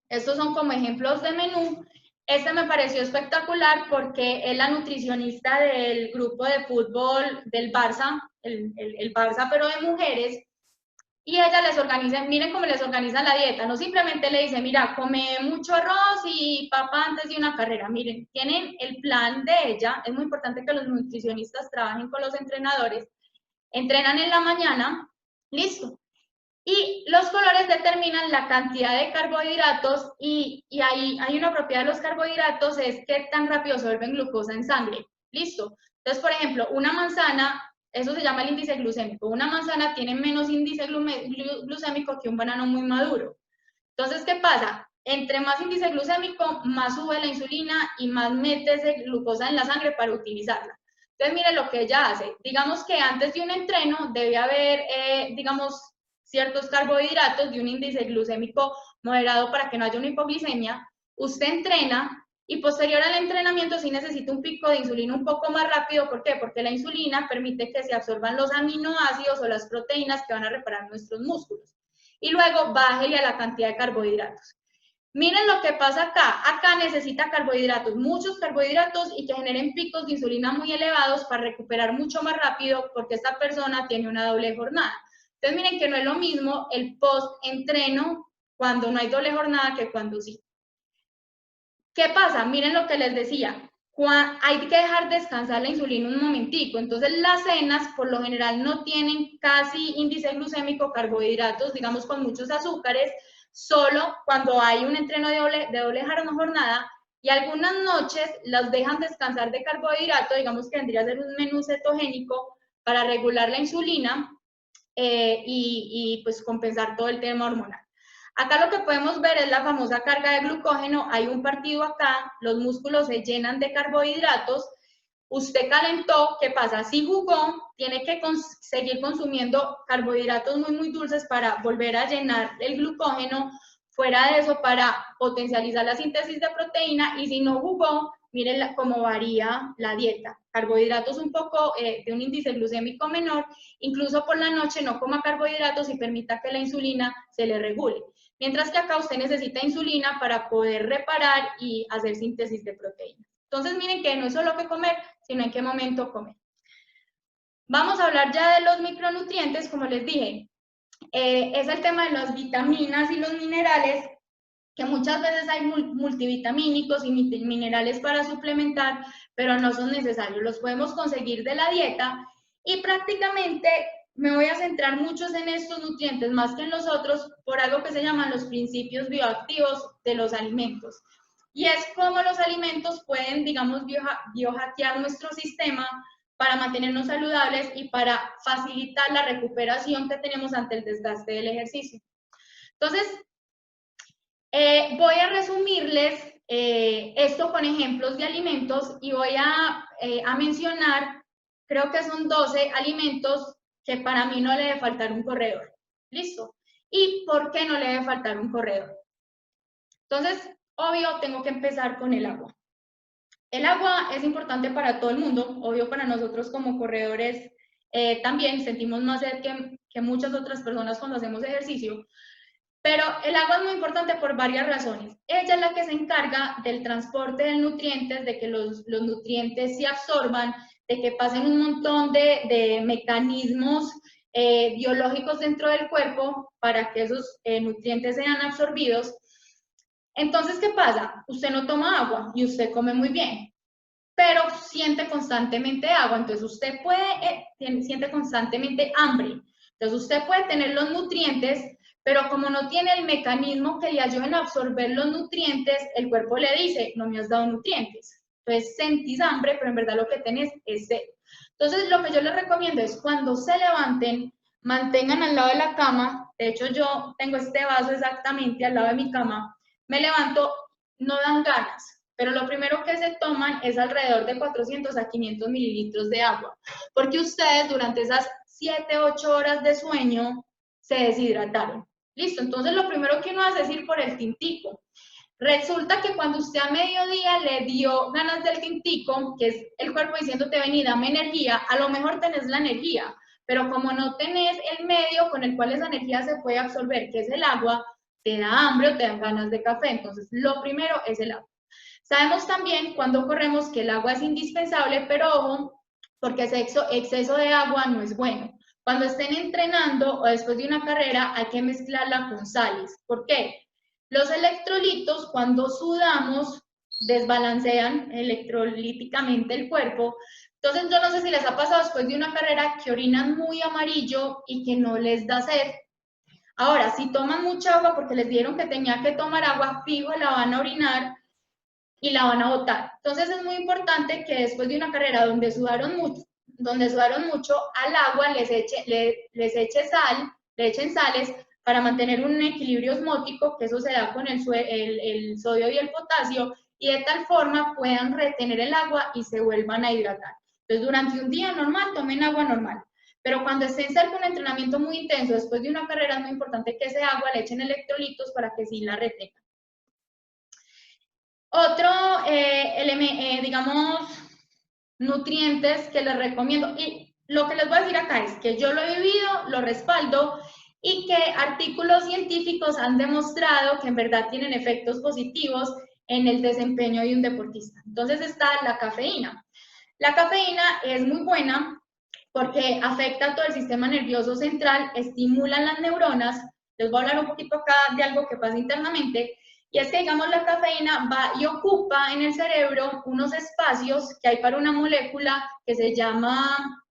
Estos son como ejemplos de menú. Este me pareció espectacular porque es la nutricionista del grupo de fútbol del Barça, el Barça pero de mujeres, y ella les organiza, miren cómo les organiza la dieta, no simplemente le dice, mira, come mucho arroz y papa antes de una carrera, miren, tienen el plan de ella, es muy importante que los nutricionistas trabajen con los entrenadores, entrenan en la mañana, listo, y los colores determinan la cantidad de carbohidratos y ahí hay una propiedad de los carbohidratos, es qué tan rápido se vuelven glucosa en sangre, listo, entonces por ejemplo, una manzana, eso se llama el índice glucémico. Una manzana tiene menos índice glucémico que un banano muy maduro. Entonces, ¿qué pasa? Entre más índice glucémico, más sube la insulina y más mete ese glucosa en la sangre para utilizarla. Entonces, miren lo que ella hace. Digamos que antes de un entreno debe haber, digamos, ciertos carbohidratos de un índice glucémico moderado para que no haya una hipoglicemia. Usted entrena, y posterior al entrenamiento sí necesita un pico de insulina un poco más rápido. ¿Por qué? Porque la insulina permite que se absorban los aminoácidos o las proteínas que van a reparar nuestros músculos. Y luego bájele a la cantidad de carbohidratos. Miren lo que pasa acá. Acá necesita carbohidratos, muchos carbohidratos y que generen picos de insulina muy elevados para recuperar mucho más rápido porque esta persona tiene una doble jornada. Entonces miren que no es lo mismo el post-entreno cuando no hay doble jornada que cuando sí. ¿Qué pasa? Miren lo que les decía. Hay que dejar descansar la insulina un momentico. Entonces, las cenas, por lo general, no tienen casi índice glucémico, carbohidratos, digamos, con muchos azúcares, solo cuando hay un entreno de doble jornada, y algunas noches las dejan descansar de carbohidrato, digamos que vendría a ser un menú cetogénico para regular la insulina y pues compensar todo el tema hormonal. Acá lo que podemos ver es la famosa carga de glucógeno, hay un partido acá, los músculos se llenan de carbohidratos, usted calentó, ¿qué pasa? Si jugó, tiene que seguir consumiendo carbohidratos muy dulces para volver a llenar el glucógeno, fuera de eso para potencializar la síntesis de proteína, y si no jugó, miren cómo varía la dieta. Carbohidratos un poco de un índice glucémico menor, incluso por la noche no coma carbohidratos y permita que la insulina se le regule. Mientras que acá usted necesita insulina para poder reparar y hacer síntesis de proteínas. Entonces miren que no es solo qué comer, sino en qué momento comer. Vamos a hablar ya de los micronutrientes, como les dije. Es el tema de las vitaminas y los minerales, que muchas veces hay multivitamínicos y minerales para suplementar, pero no son necesarios, los podemos conseguir de la dieta y prácticamente me voy a centrar muchos en estos nutrientes más que en los otros por algo que se llaman los principios bioactivos de los alimentos. Y es cómo los alimentos pueden, digamos, biohackear nuestro sistema para mantenernos saludables y para facilitar la recuperación que tenemos ante el desgaste del ejercicio. Entonces, voy a resumirles esto con ejemplos de alimentos y voy a mencionar, creo que son 12 alimentos que para mí no le debe faltar un corredor. ¿Listo? ¿Y por qué no le debe faltar un corredor? Entonces, obvio, tengo que empezar con el agua. El agua es importante para todo el mundo, obvio para nosotros como corredores también sentimos más sed que muchas otras personas cuando hacemos ejercicio, pero el agua es muy importante por varias razones. Ella es la que se encarga del transporte de nutrientes, de que los nutrientes se absorban, de que pasen un montón de mecanismos biológicos dentro del cuerpo para que esos nutrientes sean absorbidos. Entonces, ¿qué pasa? Usted no toma agua y usted come muy bien, pero siente constantemente agua, entonces usted siente constantemente hambre. Entonces usted puede tener los nutrientes, pero como no tiene el mecanismo que le ayuden a absorber los nutrientes, el cuerpo le dice, no me has dado nutrientes. Entonces sentís hambre, pero en verdad lo que tenés es sed. Entonces lo que yo les recomiendo es cuando se levanten, mantengan al lado de la cama, de hecho yo tengo este vaso exactamente al lado de mi cama, me levanto, no dan ganas, pero lo primero que se toman es alrededor de 400 a 500 mililitros de agua, porque ustedes durante esas 7, 8 horas de sueño se deshidrataron. Listo, entonces lo primero que uno hace es ir por el tintico. Resulta que cuando usted a mediodía le dio ganas del tintico, que es el cuerpo diciéndote, vení, dame energía, a lo mejor tenés la energía, pero como no tenés el medio con el cual esa energía se puede absorber, que es el agua, te da hambre o te dan ganas de café. Entonces, lo primero es el agua. Sabemos también cuando corremos que el agua es indispensable, pero ojo, porque ese exceso de agua no es bueno. Cuando estén entrenando o después de una carrera hay que mezclarla con sales. ¿Por qué? Los electrolitos cuando sudamos desbalancean electrolíticamente el cuerpo. Entonces yo no sé si les ha pasado después de una carrera que orinan muy amarillo y que no les da sed. Ahora, si toman mucha agua porque les dieron que tenía que tomar agua, fijo la van a orinar y la van a botar. Entonces es muy importante que después de una carrera donde sudaron mucho al agua les echen sales para mantener un equilibrio osmótico, que eso se da con el sodio y el potasio, y de tal forma puedan retener el agua y se vuelvan a hidratar. Entonces durante un día normal tomen agua normal, pero cuando estén cerca de un entrenamiento muy intenso, después de una carrera, es muy importante que ese agua le echen electrolitos para que sí la retengan. Otro, digamos, nutrientes que les recomiendo, y lo que les voy a decir acá es que yo lo he vivido, lo respaldo, y que artículos científicos han demostrado que en verdad tienen efectos positivos en el desempeño de un deportista. Entonces está la cafeína. La cafeína es muy buena porque afecta a todo el sistema nervioso central, estimula las neuronas. Les voy a hablar un poquito acá de algo que pasa internamente, y es que, digamos, la cafeína va y ocupa en el cerebro unos espacios que hay para una molécula que se llama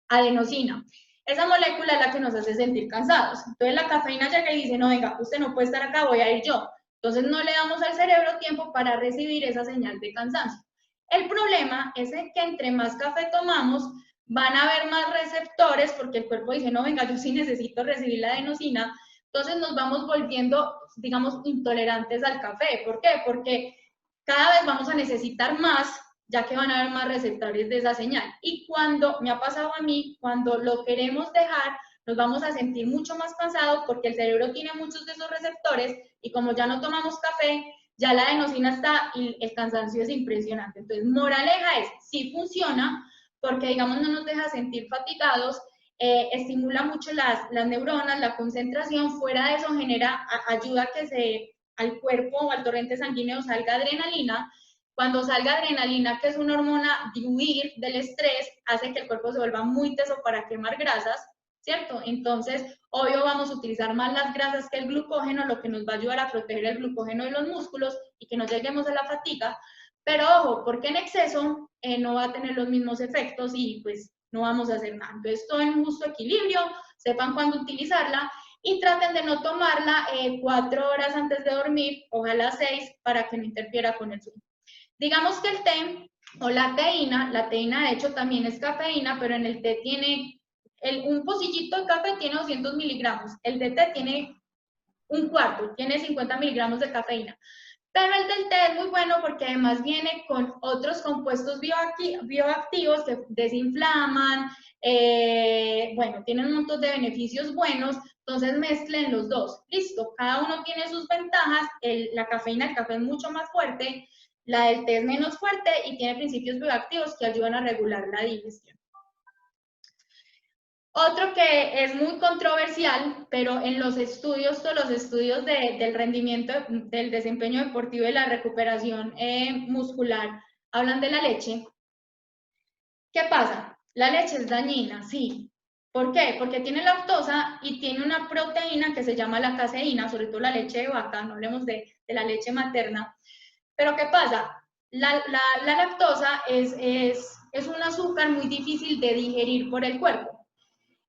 adenosina. Esa molécula es la que nos hace sentir cansados. Entonces la cafeína llega y dice, no, venga, usted no puede estar acá, voy a ir yo. Entonces no le damos al cerebro tiempo para recibir esa señal de cansancio. El problema es que entre más café tomamos, van a haber más receptores porque el cuerpo dice, no, venga, yo sí necesito recibir la adenosina. Entonces nos vamos volviendo, digamos, intolerantes al café. ¿Por qué? Porque cada vez vamos a necesitar más, ya que van a haber más receptores de esa señal. Y cuando, me ha pasado a mí, cuando lo queremos dejar, nos vamos a sentir mucho más cansados porque el cerebro tiene muchos de esos receptores y como ya no tomamos café, ya la adenosina está y el cansancio es impresionante. Entonces, moraleja es, sí funciona porque, digamos, no nos deja sentir fatigados, estimula mucho las neuronas, la concentración, fuera de eso genera, ayuda a que al cuerpo o al torrente sanguíneo salga adrenalina, Cuando salga adrenalina, que es una hormona de huir del estrés, hace que el cuerpo se vuelva muy teso para quemar grasas, ¿cierto? Entonces, obvio, vamos a utilizar más las grasas que el glucógeno, lo que nos va a ayudar a proteger el glucógeno de los músculos y que no lleguemos a la fatiga. Pero ojo, porque en exceso no va a tener los mismos efectos y pues no vamos a hacer nada. Entonces, todo en justo equilibrio, sepan cuándo utilizarla y traten de no tomarla 4 horas antes de dormir, ojalá 6, para que no interfiera con el sueño. Digamos que el té o la teína de hecho también es cafeína, pero en el té tiene, un pocillito de café tiene 200 miligramos, el de té tiene un cuarto, tiene 50 miligramos de cafeína. Pero el del té es muy bueno porque además viene con otros compuestos bioactivos que desinflaman, bueno, tienen un montón de beneficios buenos, entonces mezclen los dos. Listo, cada uno tiene sus ventajas, la cafeína, el café es mucho más fuerte, la del té es menos fuerte y tiene principios bioactivos que ayudan a regular la digestión. Otro que es muy controversial, pero en los estudios, todos los estudios del rendimiento, del desempeño deportivo y la recuperación muscular, hablan de la leche. ¿Qué pasa? La leche es dañina, sí. ¿Por qué? Porque tiene lactosa y tiene una proteína que se llama la caseína, sobre todo la leche de vaca, no hablemos de la leche materna. Pero ¿qué pasa? La lactosa es un azúcar muy difícil de digerir por el cuerpo.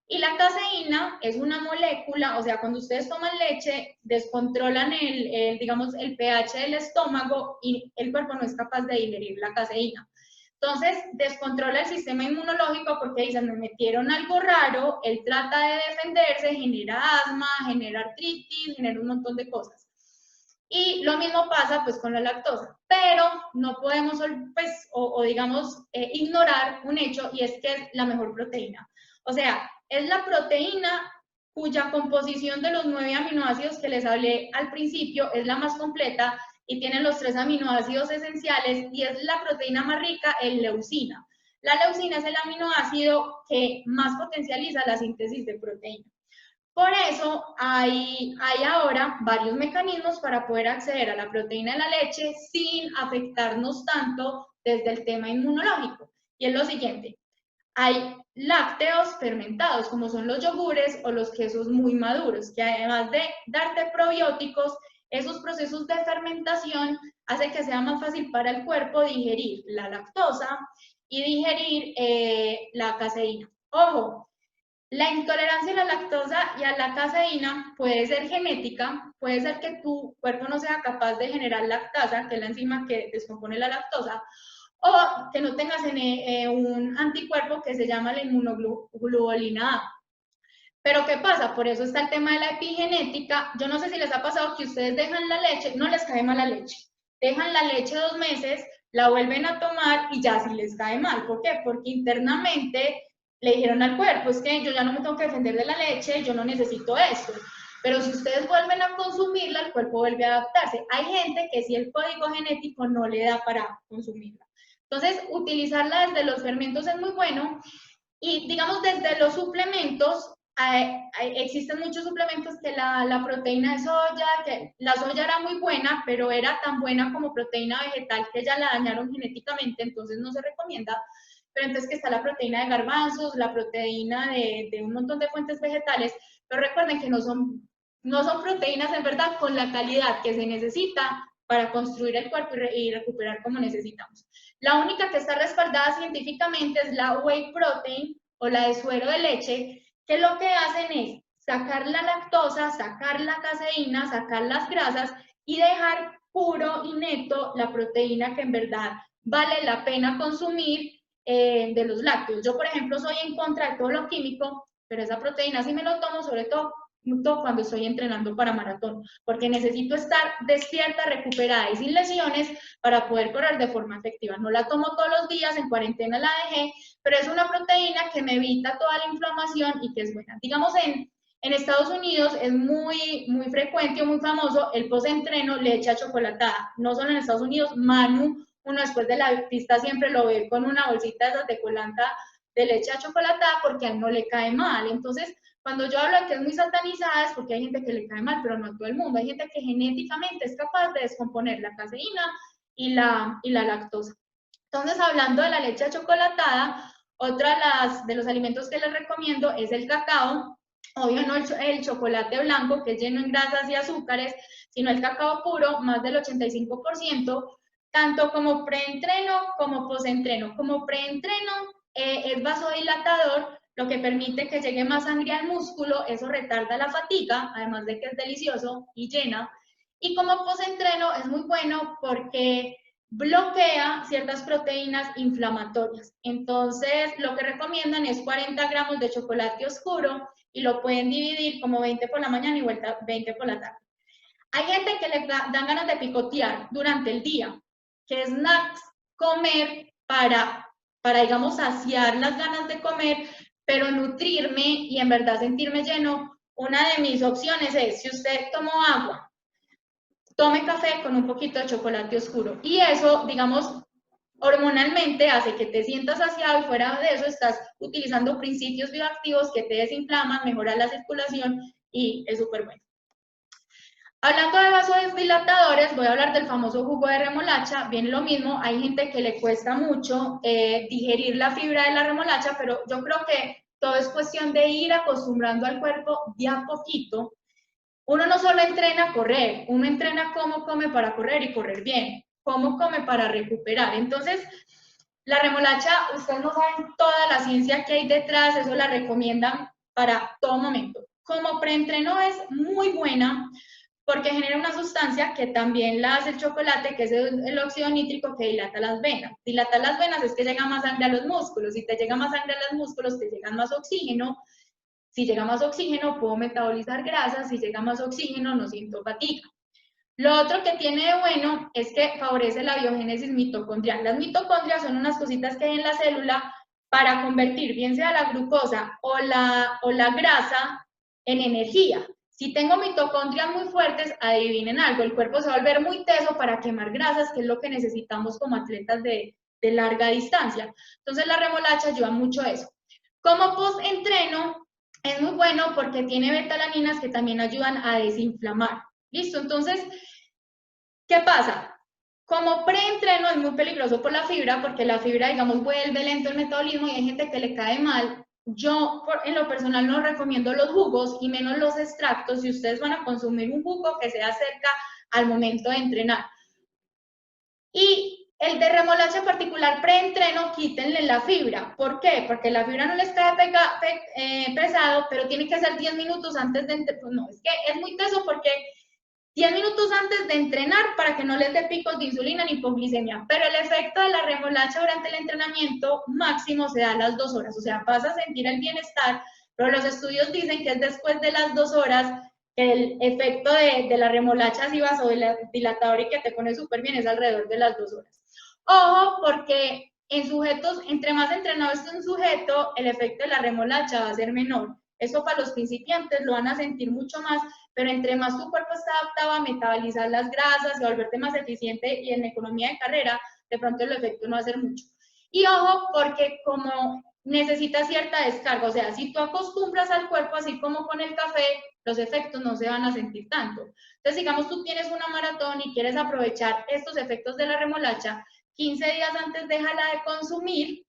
Y la caseína es una molécula, o sea, cuando ustedes toman leche, descontrolan digamos, el pH del estómago y el cuerpo no es capaz de digerir la caseína. Entonces, descontrola el sistema inmunológico porque dicen, me metieron algo raro, él trata de defenderse, genera asma, genera artritis, genera un montón de cosas. Y lo mismo pasa pues con la lactosa, pero no podemos pues, digamos, ignorar un hecho y es que es la mejor proteína. O sea, es la proteína cuya composición de los 9 aminoácidos que les hablé al principio es la más completa y tiene los 3 aminoácidos esenciales y es la proteína más rica en leucina. La leucina es el aminoácido que más potencializa la síntesis de proteína. Por eso hay ahora varios mecanismos para poder acceder a la proteína de la leche sin afectarnos tanto desde el tema inmunológico. Y es lo siguiente, hay lácteos fermentados, como son los yogures o los quesos muy maduros, que además de darte probióticos, esos procesos de fermentación hacen que sea más fácil para el cuerpo digerir la lactosa y digerir la caseína. Ojo, la intolerancia a la lactosa y a la caseína puede ser genética, puede ser que tu cuerpo no sea capaz de generar lactasa, que es la enzima que descompone la lactosa, o que no tengas un anticuerpo que se llama la inmunoglobulina A. Pero ¿qué pasa? Por eso está el tema de la epigenética. Yo no sé si les ha pasado que ustedes dejan la leche, no les cae mal la leche, dejan la leche 2 meses, la vuelven a tomar y ya sí les cae mal. ¿Por qué? Porque internamente le dijeron al cuerpo, es que yo ya no me tengo que defender de la leche, yo no necesito esto. Pero si ustedes vuelven a consumirla, el cuerpo vuelve a adaptarse. Hay gente que si el código genético no le da para consumirla. Entonces, utilizarla desde los fermentos es muy bueno. Y digamos, desde los suplementos, existen muchos suplementos que la proteína de soya, que la soya era muy buena, pero era tan buena como proteína vegetal que ya la dañaron genéticamente, entonces no se recomienda. Pero entonces que está la proteína de garbanzos, la proteína de un montón de fuentes vegetales, pero recuerden que no son proteínas en verdad con la calidad que se necesita para construir el cuerpo y recuperar como necesitamos. La única que está respaldada científicamente es la whey protein o la de suero de leche, que lo que hacen es sacar la lactosa, sacar la caseína, sacar las grasas y dejar puro y neto la proteína que en verdad vale la pena consumir de los lácteos. Yo, por ejemplo, soy en contra de todo lo químico, pero esa proteína sí me lo tomo, sobre todo cuando estoy entrenando para maratón, porque necesito estar despierta, recuperada y sin lesiones para poder correr de forma efectiva. No la tomo todos los días, en cuarentena la dejé, pero es una proteína que me evita toda la inflamación y que es buena. Digamos, en Estados Unidos es muy frecuente o muy famoso el post-entreno leche chocolatada. No solo en Estados Unidos, Manu, uno después de la pista siempre lo ve con una bolsita de colanta de leche chocolatada porque a él no le cae mal. Entonces, cuando yo hablo de que es muy satanizada es porque hay gente que le cae mal, pero no a todo el mundo. Hay gente que genéticamente es capaz de descomponer la caseína y la lactosa. Entonces, hablando de la leche achocolatada, otra de los alimentos que les recomiendo es el cacao. Obvio, no el chocolate blanco, que es lleno en grasas y azúcares, sino el cacao puro, más del 85%, tanto como preentreno como postentreno. Como preentreno es vasodilatador, lo que permite que llegue más sangre al músculo, eso retarda la fatiga, además de que es delicioso y llena. Y como postentreno es muy bueno porque bloquea ciertas proteínas inflamatorias. Entonces, lo que recomiendan es 40 gramos de chocolate oscuro y lo pueden dividir como 20 por la mañana y 20 por la tarde. Hay gente que le dan ganas de picotear durante el día, que snacks comer para, digamos, saciar las ganas de comer, pero nutrirme y en verdad sentirme lleno. Una de mis opciones es, si usted tomó agua, tome café con un poquito de chocolate oscuro. Y eso, digamos, hormonalmente hace que te sientas saciado y fuera de eso estás utilizando principios bioactivos que te desinflaman, mejoran la circulación y es súper bueno. Hablando de vasodilatadores, voy a hablar del famoso jugo de remolacha. Viene lo mismo, hay gente que le cuesta mucho digerir la fibra de la remolacha, pero yo creo que todo es cuestión de ir acostumbrando al cuerpo de a poquito. Uno no solo entrena a correr, uno entrena cómo come para correr y correr bien, cómo come para recuperar. Entonces, la remolacha, ustedes no saben toda la ciencia que hay detrás, eso la recomiendan para todo momento. Como preentreno es muy buena porque genera una sustancia que también la hace el chocolate, que es el óxido nítrico que dilata las venas. Dilatar las venas es que llega más sangre a los músculos, si te llega más sangre a los músculos, te llega más oxígeno. Si llega más oxígeno, puedo metabolizar grasas, si llega más oxígeno, no siento fatiga. Lo otro que tiene de bueno es que favorece la biogénesis mitocondrial. Las mitocondrias son unas cositas que hay en la célula para convertir bien sea la glucosa o la grasa en energía. Si tengo mitocondrias muy fuertes, adivinen algo, el cuerpo se va a volver muy teso para quemar grasas, que es lo que necesitamos como atletas de larga distancia. Entonces la remolacha ayuda mucho a eso. Como post-entreno, es muy bueno porque tiene betalaminas que también ayudan a desinflamar. ¿Listo? Entonces, ¿qué pasa? Como preentreno es muy peligroso por la fibra, porque la fibra, digamos, vuelve lento el metabolismo y hay gente que le cae mal. Yo, en lo personal, no recomiendo los jugos y menos los extractos. Si ustedes van a consumir un jugo, que sea cerca al momento de entrenar. Y el de remolacha en particular preentreno, quítenle la fibra. ¿Por qué? Porque la fibra no les cae pesado, pero tiene que ser 10 minutos antes de entrenar. Pues no, es que es muy teso porque 10 minutos antes de entrenar para que no les dé picos de insulina ni hipoglicemia. Pero el efecto de la remolacha durante el entrenamiento máximo se da a las 2 horas. O sea, vas a sentir el bienestar, pero los estudios dicen que es después de las 2 horas que el efecto de la remolacha así vasodilatador y que te pone súper bien es alrededor de las 2 horas. Ojo, porque en sujetos, entre más entrenado esté un sujeto, el efecto de la remolacha va a ser menor. Eso para los principiantes lo van a sentir mucho más, pero entre más tu cuerpo está adaptado a metabolizar las grasas y a volverte más eficiente y en economía de carrera, de pronto el efecto no va a ser mucho. Y ojo, porque como necesita cierta descarga, o sea, si tú acostumbras al cuerpo, así como con el café, los efectos no se van a sentir tanto. Entonces, digamos, tú tienes una maratón y quieres aprovechar estos efectos de la remolacha, 15 días antes déjala de consumir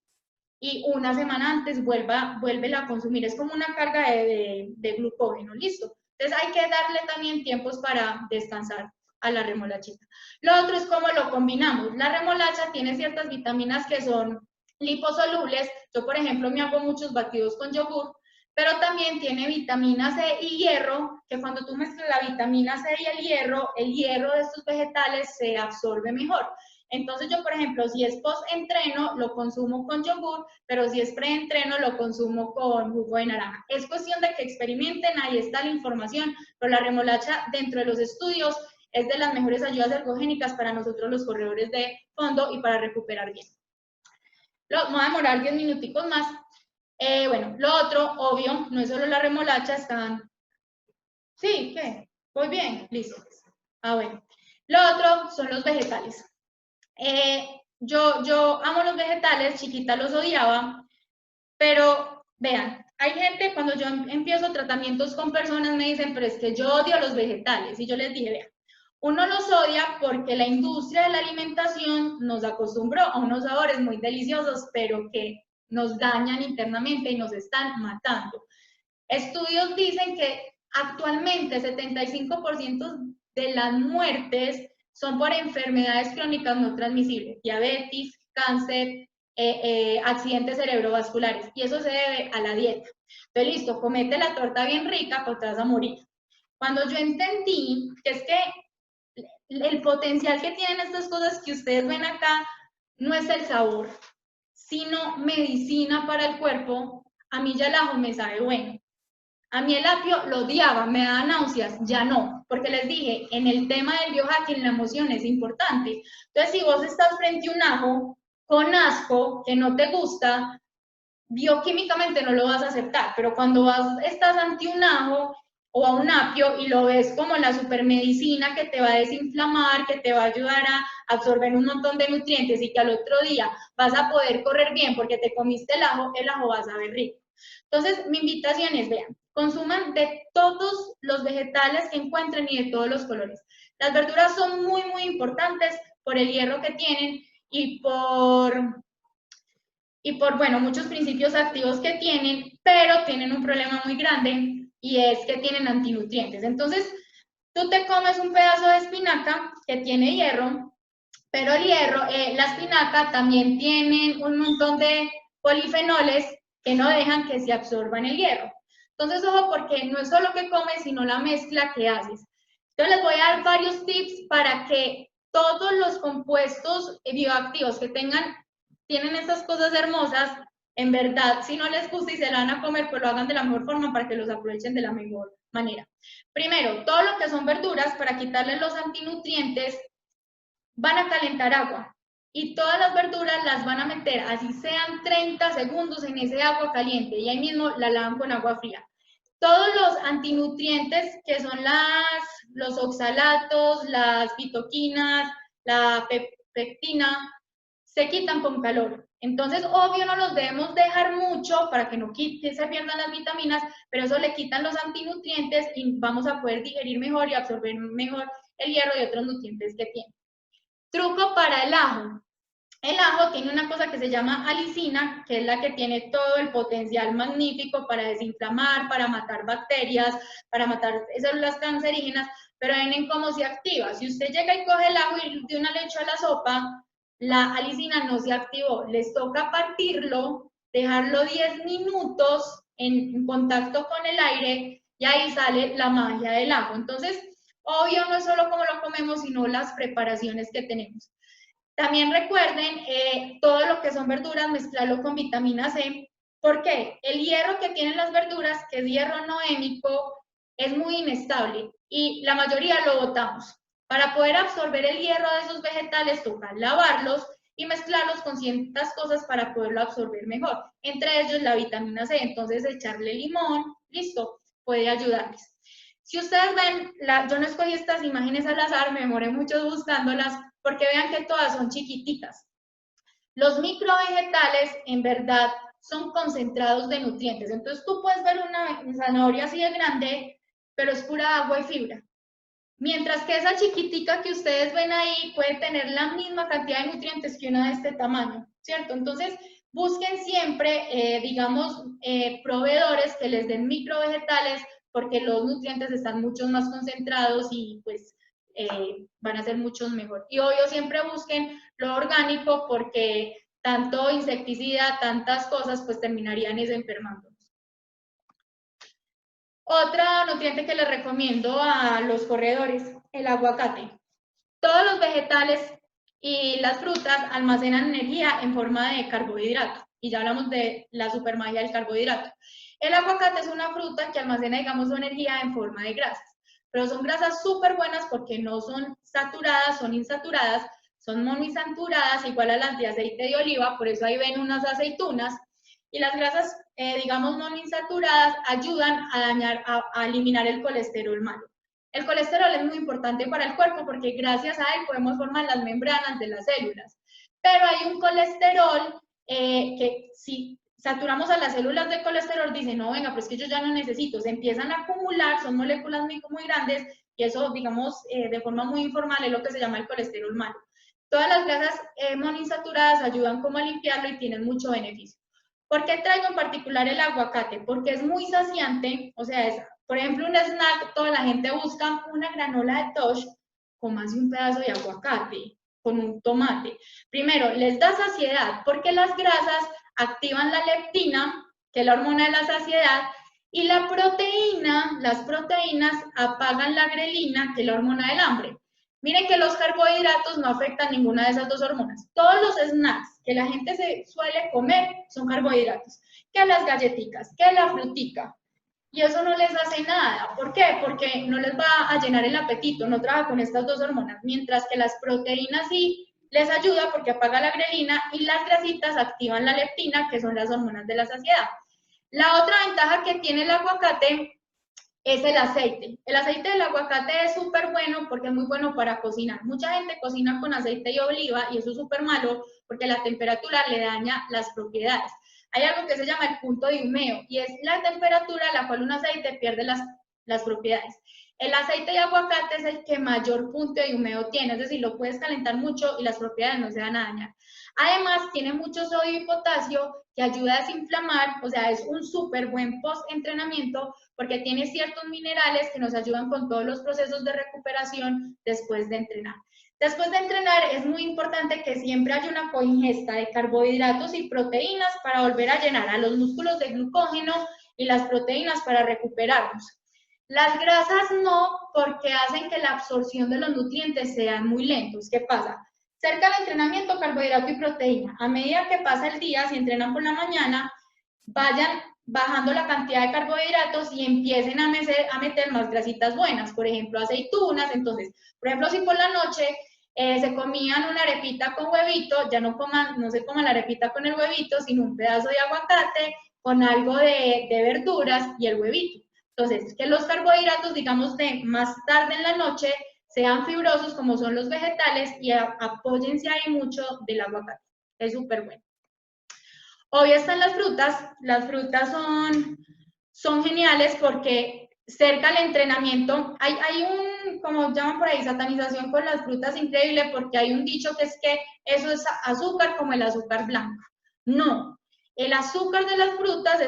y una semana antes vuélvela a consumir. Es como una carga de glucógeno, ¿listo? Entonces hay que darle también tiempos para descansar a la remolachita. Lo otro es cómo lo combinamos. La remolacha tiene ciertas vitaminas que son liposolubles. Yo, por ejemplo, me hago muchos batidos con yogur, pero también tiene vitamina C y hierro, que cuando tú mezclas la vitamina C y el hierro de estos vegetales se absorbe mejor. Entonces yo, por ejemplo, si es post-entreno, lo consumo con yogur, pero si es pre-entreno, lo consumo con jugo de naranja. Es cuestión de que experimenten, ahí está la información, pero la remolacha dentro de los estudios es de las mejores ayudas ergogénicas para nosotros los corredores de fondo y para recuperar bien. Me voy a demorar 10 minuticos más. Bueno, lo otro, obvio, no es solo la remolacha, están... Sí, ¿qué? ¿Voy bien? Listo. Ah, bueno. Lo otro son los vegetales. Yo amo los vegetales, chiquita los odiaba, pero vean, hay gente, cuando yo empiezo tratamientos con personas me dicen, pero es que yo odio los vegetales, y yo les dije, vean, Uno los odia porque la industria de la alimentación nos acostumbró a unos sabores muy deliciosos, pero que nos dañan internamente y nos están matando. Estudios dicen que actualmente 75% de las muertes son por enfermedades crónicas no transmisibles, diabetes, cáncer, accidentes cerebrovasculares, y eso se debe a la dieta. Entonces, listo, comete la torta bien rica, pues te vas a morir. Cuando yo entendí que es que el potencial que tienen estas cosas que ustedes ven acá no es el sabor, sino medicina para el cuerpo, a mí ya el ajo me sabe bueno. A mí el apio lo odiaba, me daba náuseas, ya no, porque les dije, en el tema del biohacking la emoción es importante. Entonces, si vos estás frente a un ajo con asco, que no te gusta, bioquímicamente no lo vas a aceptar, pero cuando estás ante un ajo o a un apio y lo ves como la supermedicina que te va a desinflamar, que te va a ayudar a absorber un montón de nutrientes y que al otro día vas a poder correr bien porque te comiste el ajo va a saber rico. Entonces, mi invitación es, vean, consuman de todos los vegetales que encuentren y de todos los colores. Las verduras son muy, muy importantes por el hierro que tienen y por bueno, muchos principios activos que tienen, pero tienen un problema muy grande y es que tienen antinutrientes. Entonces, tú te comes un pedazo de espinaca que tiene hierro, pero el hierro, la espinaca también tiene un montón de polifenoles que no dejan que se absorban el hierro. Entonces, ojo, porque no es solo que comes, sino la mezcla que haces. Entonces, les voy a dar varios tips para que todos los compuestos bioactivos que tienen estas cosas hermosas, en verdad, si no les gusta y se la van a comer, pues lo hagan de la mejor forma para que los aprovechen de la mejor manera. Primero, todo lo que son verduras, para quitarles los antinutrientes, van a calentar agua y todas las verduras las van a meter, así sean 30 segundos en ese agua caliente y ahí mismo la lavan con agua fría. Todos los antinutrientes que son los oxalatos, las fitoquinas, la pectina, se quitan con calor. Entonces, obvio, no los debemos dejar mucho para que no se pierdan las vitaminas, pero eso le quitan los antinutrientes y vamos a poder digerir mejor y absorber mejor el hierro y otros nutrientes que tiene. Truco para el ajo. El ajo tiene una cosa que se llama alicina, que es la que tiene todo el potencial magnífico para desinflamar, para matar bacterias, para matar células cancerígenas, pero ven cómo se activa. Si usted llega y coge el ajo y de una le echa a la sopa, la alicina no se activó. Les toca partirlo, dejarlo 10 minutos en contacto con el aire y ahí sale la magia del ajo. Entonces, obvio, no es solo cómo lo comemos, sino las preparaciones que tenemos. También recuerden todo lo que son verduras, mezclarlo con vitamina C. ¿Por qué? El hierro que tienen las verduras, que es hierro noémico, es muy inestable y la mayoría lo botamos. Para poder absorber el hierro de esos vegetales, toca lavarlos y mezclarlos con ciertas cosas para poderlo absorber mejor. Entre ellos la vitamina C. Entonces, echarle limón, listo, puede ayudarles. Si ustedes ven, yo no escogí estas imágenes al azar, me demoré mucho buscándolas, porque vean que todas son chiquititas. Los microvegetales, en verdad, son concentrados de nutrientes. Entonces, tú puedes ver una zanahoria así de grande, pero es pura agua y fibra. Mientras que esa chiquitica que ustedes ven ahí puede tener la misma cantidad de nutrientes que una de este tamaño, ¿cierto? Entonces, busquen siempre, digamos, proveedores que les den microvegetales, porque los nutrientes están mucho más concentrados y pues van a ser muchos mejor. Y obvio siempre busquen lo orgánico porque tanto insecticida, tantas cosas, pues terminarían enfermándonos. Otra nutriente que les recomiendo a los corredores, el aguacate. Todos los vegetales y las frutas almacenan energía en forma de carbohidrato. Y ya hablamos de la supermagia del carbohidrato. El aguacate es una fruta que almacena, digamos, su energía en forma de grasas. Pero son grasas súper buenas porque no son saturadas, son insaturadas, son monoinsaturadas, igual a las de aceite de oliva, por eso ahí ven unas aceitunas. Y las grasas, digamos, monoinsaturadas ayudan a eliminar el colesterol malo. El colesterol es muy importante para el cuerpo porque gracias a él podemos formar las membranas de las células. Pero hay un colesterol que si saturamos a las células de colesterol, dicen, no, venga, pero es que yo ya no necesito. Se empiezan a acumular, son moléculas muy grandes y eso, digamos, de forma muy informal es lo que se llama el colesterol malo. Todas las grasas monoinsaturadas ayudan como a limpiarlo y tienen mucho beneficio. ¿Por qué traigo en particular el aguacate? Porque es muy saciante, o sea, es, por ejemplo, un snack, toda la gente busca una granola de Tosh con más de un pedazo de aguacate, con un tomate. Primero, les da saciedad, porque las grasas activan la leptina, que es la hormona de la saciedad, y la proteína, las proteínas apagan la grelina, que es la hormona del hambre. Miren que los carbohidratos no afectan ninguna de esas dos hormonas. Todos los snacks que la gente se suele comer son carbohidratos. Que las galletitas, que la frutica. Y eso no les hace nada. ¿Por qué? Porque no les va a llenar el apetito, no trabaja con estas dos hormonas. Mientras que las proteínas sí les ayuda porque apaga la grelina y las grasitas activan la leptina, que son las hormonas de la saciedad. La otra ventaja que tiene el aguacate es el aceite. El aceite del aguacate es súper bueno porque es muy bueno para cocinar. Mucha gente cocina con aceite de oliva y eso es súper malo porque la temperatura le daña las propiedades. Hay algo que se llama el punto de humeo y es la temperatura a la cual un aceite pierde las propiedades. El aceite de aguacate es el que mayor punto de humeo tiene, es decir, lo puedes calentar mucho y las propiedades no se van a dañar. Además, tiene mucho sodio y potasio que ayuda a desinflamar, o sea, es un súper buen post-entrenamiento porque tiene ciertos minerales que nos ayudan con todos los procesos de recuperación después de entrenar. Después de entrenar es muy importante que siempre haya una coingesta de carbohidratos y proteínas para volver a llenar a los músculos de glucógeno y las proteínas para recuperarnos. Las grasas no, porque hacen que la absorción de los nutrientes sean muy lentos. ¿Qué pasa? Cerca del entrenamiento, carbohidrato y proteína. A medida que pasa el día, si entrenan por la mañana, vayan bajando la cantidad de carbohidratos y empiecen a meter más grasitas buenas, por ejemplo, aceitunas. Entonces, por ejemplo, si por la noche se comían una arepita con huevito, ya no se coman la arepita con el huevito, sino un pedazo de aguacate con algo de verduras y el huevito. Entonces, que los carbohidratos, digamos, de más tarde en la noche, sean fibrosos como son los vegetales y apóyense ahí mucho del aguacate. Es súper bueno. Hoy están las frutas son geniales porque cerca del entrenamiento hay como llaman por ahí, satanización con las frutas increíble porque hay un dicho que es que eso es azúcar como el azúcar blanco. No, el azúcar de las frutas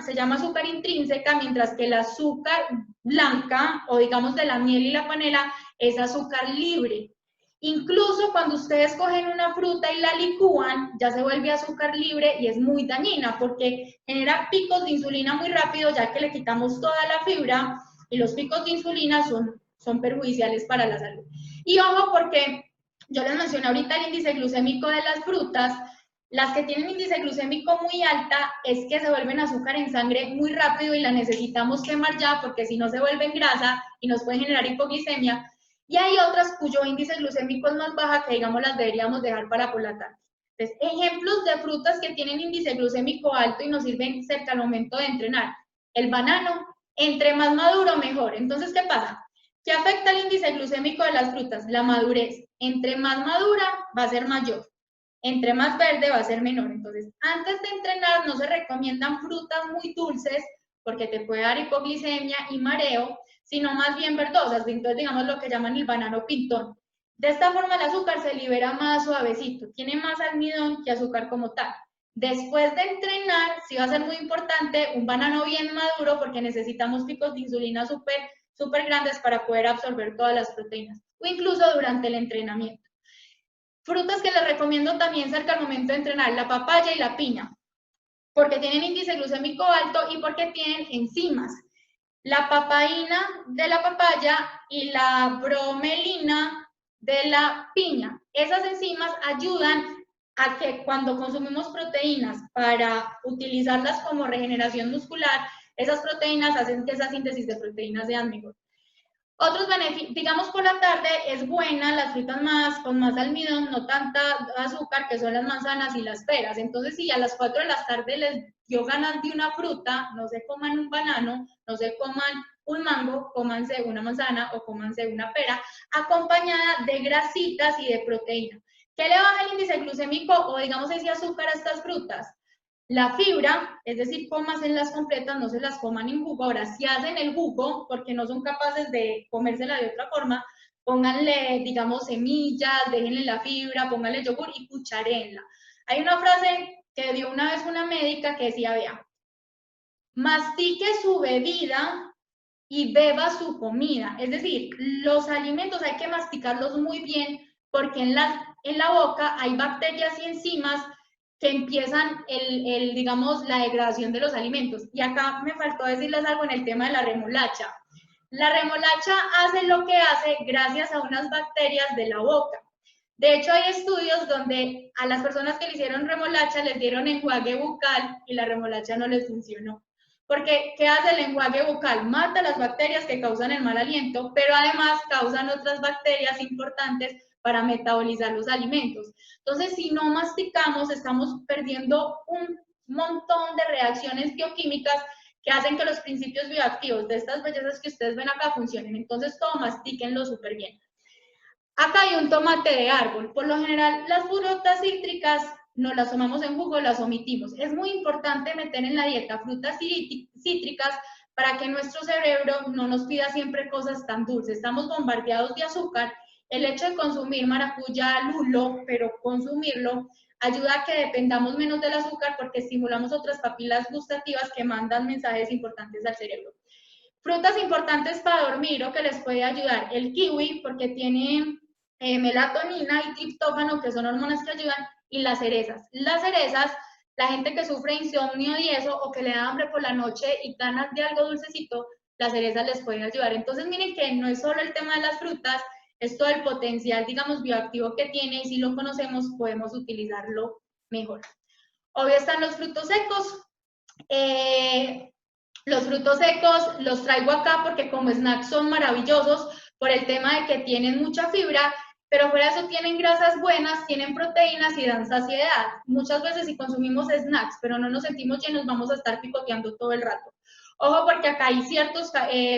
se llama azúcar intrínseca, mientras que el azúcar blanca, o digamos de la miel y la panela, es azúcar libre. Incluso cuando ustedes cogen una fruta y la licúan, ya se vuelve azúcar libre y es muy dañina porque genera picos de insulina muy rápido ya que le quitamos toda la fibra y los picos de insulina son perjudiciales para la salud. Y ojo porque yo les mencioné ahorita el índice glucémico de las frutas. Las que tienen índice glucémico muy alta es que se vuelven azúcar en sangre muy rápido y la necesitamos quemar ya porque si no se vuelven grasa y nos puede generar hipoglicemia. Y hay otras cuyo índice glucémico es más baja que, digamos, las deberíamos dejar para por la tarde. Entonces, ejemplos de frutas que tienen índice glucémico alto y nos sirven cerca al momento de entrenar. El banano, entre más maduro, mejor. Entonces, ¿qué pasa? ¿Qué afecta el índice glucémico de las frutas? La madurez. Entre más madura, va a ser mayor. Entre más verde, va a ser menor. Entonces, antes de entrenar, no se recomiendan frutas muy dulces porque te puede dar hipoglicemia y mareo, sino más bien verdosas, entonces digamos lo que llaman el banano pintón. De esta forma el azúcar se libera más suavecito, tiene más almidón que azúcar como tal. Después de entrenar, sí va a ser muy importante un banano bien maduro porque necesitamos picos de insulina súper grandes para poder absorber todas las proteínas, o incluso durante el entrenamiento. Frutas que les recomiendo también cerca al momento de entrenar, la papaya y la piña, porque tienen índice glucémico alto y porque tienen enzimas. La papaína de la papaya y la bromelina de la piña. Esas enzimas ayudan a que cuando consumimos proteínas para utilizarlas como regeneración muscular, esas proteínas hacen que esa síntesis de proteínas sean mejor. Otros beneficios, digamos por la tarde es buena, las frutas con más almidón, no tanta azúcar, que son las manzanas y las peras. Entonces, si a las 4 de la tarde les dio ganas de una fruta, no se coman un banano, no se coman un mango, cómanse una manzana o cómanse una pera, acompañada de grasitas y de proteína. ¿Qué le baja el índice glucémico o digamos ese azúcar a estas frutas? La fibra, es decir, cómasenlas completas, no se las coman en jugo. Ahora, si hacen el jugo, porque no son capaces de comérsela de otra forma, pónganle, digamos, semillas, déjenle la fibra, pónganle yogur y cucharéenla. Hay una frase que dio una vez una médica que decía, vea, mastique su bebida y beba su comida. Es decir, los alimentos hay que masticarlos muy bien porque en la boca hay bacterias y enzimas que empiezan digamos, la degradación de los alimentos. Y acá me faltó decirles algo en el tema de la remolacha. La remolacha hace lo que hace gracias a unas bacterias de la boca. De hecho, hay estudios donde a las personas que le hicieron remolacha les dieron enjuague bucal y la remolacha no les funcionó. Porque, ¿qué hace el enjuague bucal? Mata las bacterias que causan el mal aliento, pero además causan otras bacterias importantes para metabolizar los alimentos. Entonces, si no masticamos, estamos perdiendo un montón de reacciones bioquímicas que hacen que los principios bioactivos de estas bellezas que ustedes ven acá funcionen. Entonces, todo mastíquenlo súper bien. Acá hay un tomate de árbol. Por lo general, las frutas cítricas no las tomamos en jugo, las omitimos. Es muy importante meter en la dieta frutas cítricas para que nuestro cerebro no nos pida siempre cosas tan dulces. Estamos bombardeados de azúcar. El hecho de consumir maracuyá, lulo, pero consumirlo, ayuda a que dependamos menos del azúcar porque estimulamos otras papilas gustativas que mandan mensajes importantes al cerebro. Frutas importantes para dormir o que les puede ayudar. El kiwi, porque tiene melatonina y triptófano, que son hormonas que ayudan, y las cerezas. Las cerezas, la gente que sufre insomnio y eso, o que le da hambre por la noche y ganas de algo dulcecito, las cerezas les pueden ayudar. Entonces, miren que no es solo el tema de las frutas, es todo el potencial, digamos, bioactivo que tiene, y si lo conocemos, podemos utilizarlo mejor. Obvio están los frutos secos. Los frutos secos los traigo acá porque como snack son maravillosos por el tema de que tienen mucha fibra, pero fuera de eso tienen grasas buenas, tienen proteínas y dan saciedad. Muchas veces si consumimos snacks, pero no nos sentimos llenos, vamos a estar picoteando todo el rato. Ojo, porque acá hay ciertos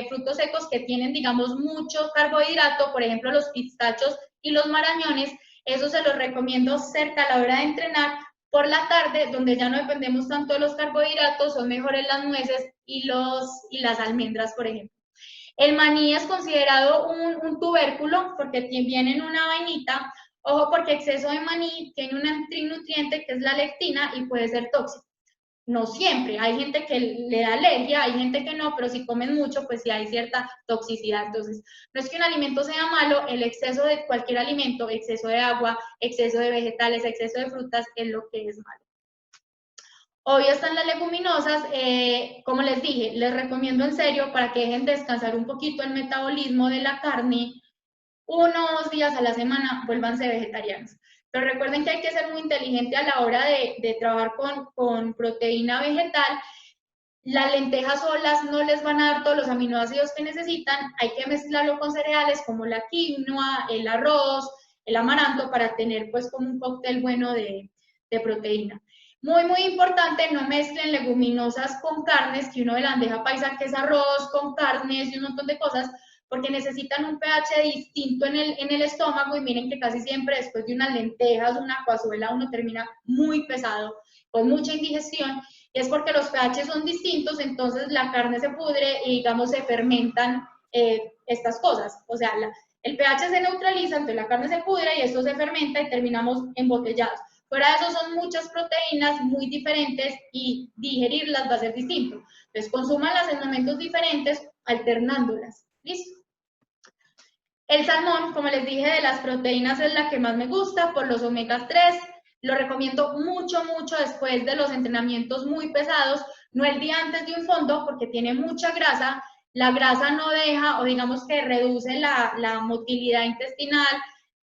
frutos secos que tienen, digamos, mucho carbohidrato, por ejemplo, los pistachos y los marañones. Eso se los recomiendo cerca a la hora de entrenar. Por la tarde, donde ya no dependemos tanto de los carbohidratos, son mejores las nueces y las almendras, por ejemplo. El maní es considerado un tubérculo porque viene en una vainita. Ojo, porque exceso de maní tiene un antinutriente que es la lectina y puede ser tóxico. No siempre, hay gente que le da alergia, hay gente que no, pero si comen mucho, pues sí hay cierta toxicidad. Entonces, no es que un alimento sea malo, el exceso de cualquier alimento, exceso de agua, exceso de vegetales, exceso de frutas, es lo que es malo. Obvio están las leguminosas, como les dije, les recomiendo en serio para que dejen descansar un poquito el metabolismo de la carne, 1 o 2 días a la semana, vuélvanse vegetarianos. Pero recuerden que hay que ser muy inteligente a la hora de trabajar con proteína vegetal. Las lentejas solas no les van a dar todos los aminoácidos que necesitan, hay que mezclarlo con cereales como la quinoa, el arroz, el amaranto para tener pues como un cóctel bueno de proteína. Muy, muy importante, no mezclen leguminosas con carnes, que uno de la bandeja paisa que es arroz con carnes y un montón de cosas, porque necesitan un pH distinto en el estómago y miren que casi siempre después de unas lentejas, una cazuela, uno termina muy pesado, con mucha indigestión, y es porque los pH son distintos, entonces la carne se pudre y digamos se fermentan estas cosas, o sea, el pH se neutraliza, entonces la carne se pudre y esto se fermenta y terminamos embotellados. Fuera de eso son muchas proteínas muy diferentes y digerirlas va a ser distinto. Entonces consúmanlas en momentos diferentes, alternándolas. ¿Listo? El salmón, como les dije, de las proteínas es la que más me gusta por los omega 3. Lo recomiendo mucho, mucho después de los entrenamientos muy pesados, no el día antes de un fondo porque tiene mucha grasa. La grasa no deja o digamos que reduce la motilidad intestinal,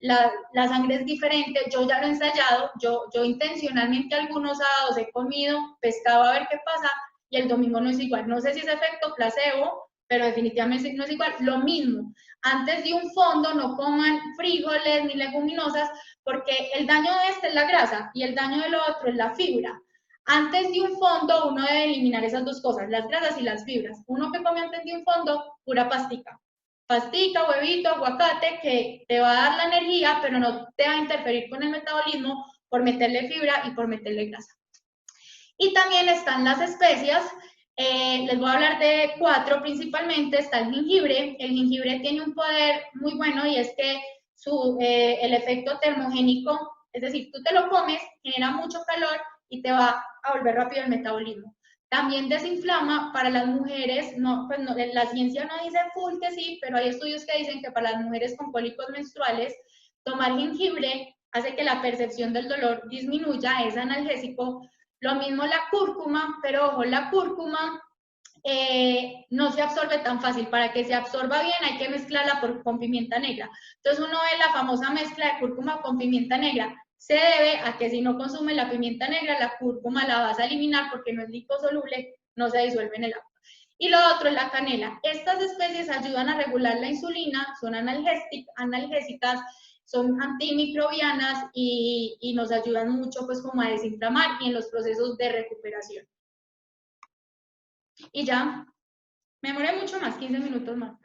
la sangre es diferente, yo ya lo he ensayado, yo intencionalmente algunos sábados he comido pescado a ver qué pasa y el domingo no es igual. No sé si es efecto placebo, pero definitivamente no es igual. Lo mismo, antes de un fondo no coman frijoles ni leguminosas porque el daño de este es la grasa y el daño de lo otro es la fibra. Antes de un fondo uno debe eliminar esas dos cosas, las grasas y las fibras. Uno que come antes de un fondo, pura pastica. Pastica, huevito, aguacate, que te va a dar la energía, pero no te va a interferir con el metabolismo por meterle fibra y por meterle grasa. Y también están las especias. Les voy a hablar de 4 principalmente. Está el jengibre. El jengibre tiene un poder muy bueno y es que el efecto termogénico, es decir, tú te lo comes, genera mucho calor y te va a volver rápido el metabolismo. También desinflama para las mujeres, pues la ciencia no dice full que sí, pero hay estudios que dicen que para las mujeres con cólicos menstruales, tomar jengibre hace que la percepción del dolor disminuya, es analgésico. Lo mismo la cúrcuma, pero ojo, la cúrcuma no se absorbe tan fácil. Para que se absorba bien hay que mezclarla con pimienta negra. Entonces uno ve la famosa mezcla de cúrcuma con pimienta negra. Se debe a que si no consumes la pimienta negra, la cúrcuma la vas a eliminar porque no es liposoluble, no se disuelve en el agua. Y lo otro es la canela. Estas especies ayudan a regular la insulina, son analgésicas, son antimicrobianas y nos ayudan mucho pues como a desinflamar y en los procesos de recuperación. Y ya, me demoré mucho más, 15 minutos más.